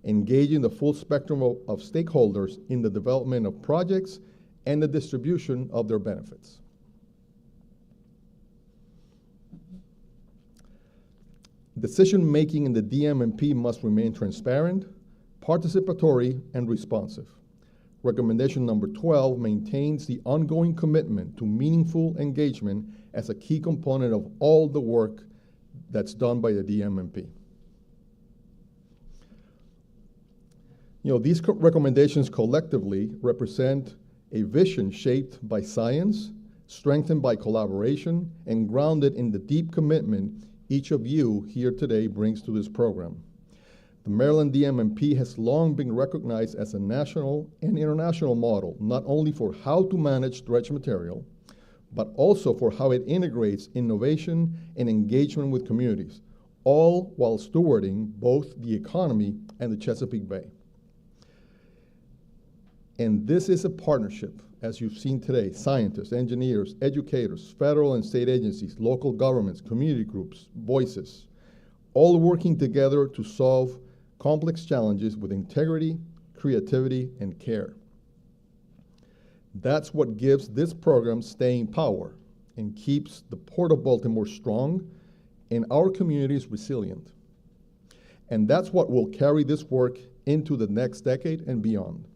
engaging the full spectrum of stakeholders in the development of projects and the distribution of their benefits. Decision-making in the DMMP must remain transparent, participatory, and responsive. Recommendation number 12 maintains the ongoing commitment to meaningful engagement as a key component of all the work that's done by the DMMP. These recommendations collectively represent a vision shaped by science, strengthened by collaboration, and grounded in the deep commitment each of you here today brings to this program. The Maryland DMMP has long been recognized as a national and international model, not only for how to manage dredged material, but also for how it integrates innovation and engagement with communities, all while stewarding both the economy and the Chesapeake Bay. And this is a partnership, as you've seen today: scientists, engineers, educators, federal and state agencies, local governments, community groups, voices, all working together to solve complex challenges with integrity, creativity, and care. That's what gives this program staying power and keeps the Port of Baltimore strong and our communities resilient. And that's what will carry this work into the next decade and beyond.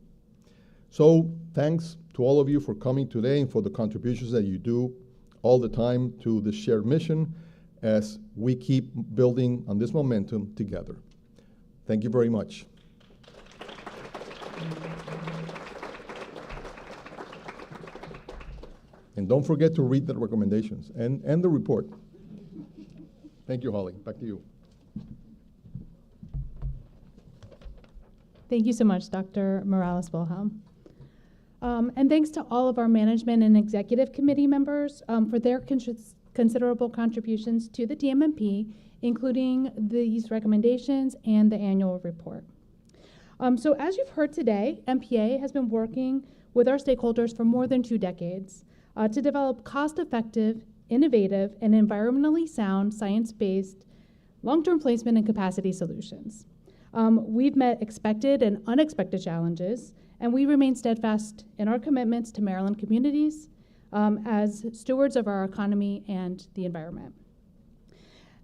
So thanks to all of you for coming today and for the contributions that you do all the time to this shared mission as we keep building on this momentum together. Thank you very much. And don't forget to read the recommendations and the report. Thank you, Holly. Back to you. Thank you so much, Dr. Morales-Wilhelm. And thanks to all of our management and executive committee members for their considerable contributions to the DMMP, including these recommendations and the annual report. So as you've heard today, MPA has been working with our stakeholders for more than 2 decades to develop cost-effective, innovative, and environmentally sound science-based long-term placement and capacity solutions. We've met expected and unexpected challenges, and we remain steadfast in our commitments to Maryland communities as stewards of our economy and the environment.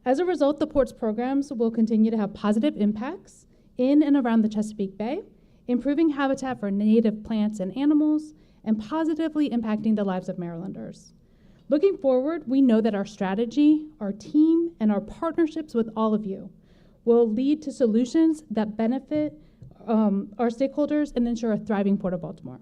As a result, the Port's programs will continue to have positive impacts in and around the Chesapeake Bay, improving habitat for native plants and animals, and positively impacting the lives of Marylanders. Looking forward, we know that our strategy, our team, and our partnerships with all of you will lead to solutions that benefit our stakeholders and ensure a thriving Port of Baltimore.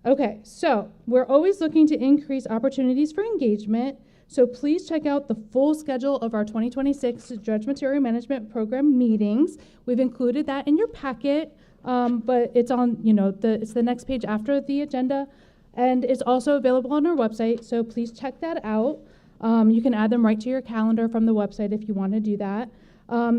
Okay, so we're always looking to increase opportunities for engagement, so please check out the full schedule of our 2026 Dredged Material Management Program meetings. We've included that in your packet, but it's on, it's the next page after the agenda, and it's also available on our website, so please check that out. You can add them right to your calendar from the website if you want to do that.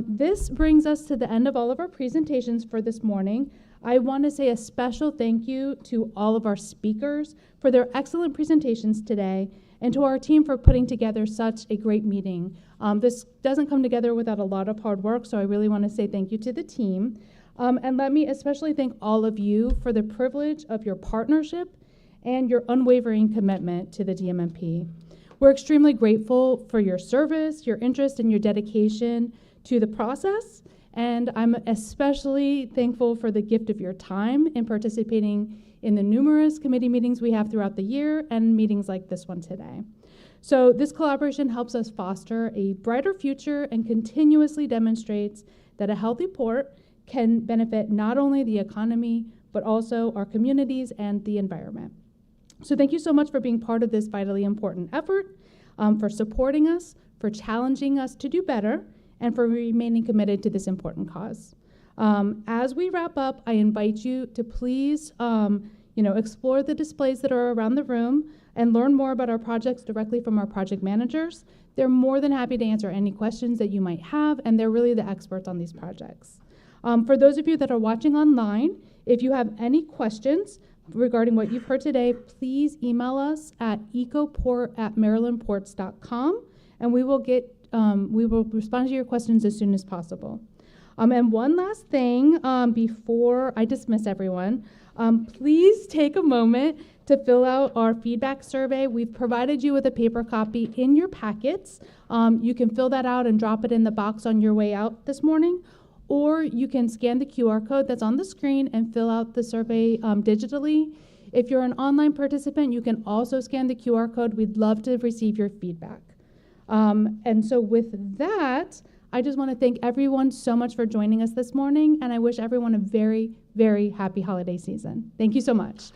This brings us to the end of all of our presentations for this morning. I want to say a special thank you to all of our speakers for their excellent presentations today and to our team for putting together such a great meeting. This doesn't come together without a lot of hard work, so I really want to say thank you to the team. And let me especially thank all of you for the privilege of your partnership and your unwavering commitment to the DMMP. We're extremely grateful for your service, your interest, and your dedication to the process, and I'm especially thankful for the gift of your time in participating in the numerous committee meetings we have throughout the year and meetings like this one today. So this collaboration helps us foster a brighter future and continuously demonstrates that a healthy port can benefit not only the economy, but also our communities and the environment. So thank you so much for being part of this vitally important effort, for supporting us, for challenging us to do better, and for remaining committed to this important cause. As we wrap up, I invite you to please explore the displays that are around the room and learn more about our projects directly from our project managers. They're more than happy to answer any questions that you might have, and they're really the experts on these projects. For those of you that are watching online, if you have any questions regarding what you've heard today, please email us at ecoport@marylandports.com, and we will respond to your questions as soon as possible. And one last thing before I dismiss everyone, please take a moment to fill out our feedback survey. We've provided you with a paper copy in your packets. You can fill that out and drop it in the box on your way out this morning, or you can scan the QR code that's on the screen and fill out the survey digitally. If you're an online participant, you can also scan the QR code. We'd love to receive your feedback. And so with that, I just want to thank everyone so much for joining us this morning, and I wish everyone a very, very happy holiday season. Thank you so much.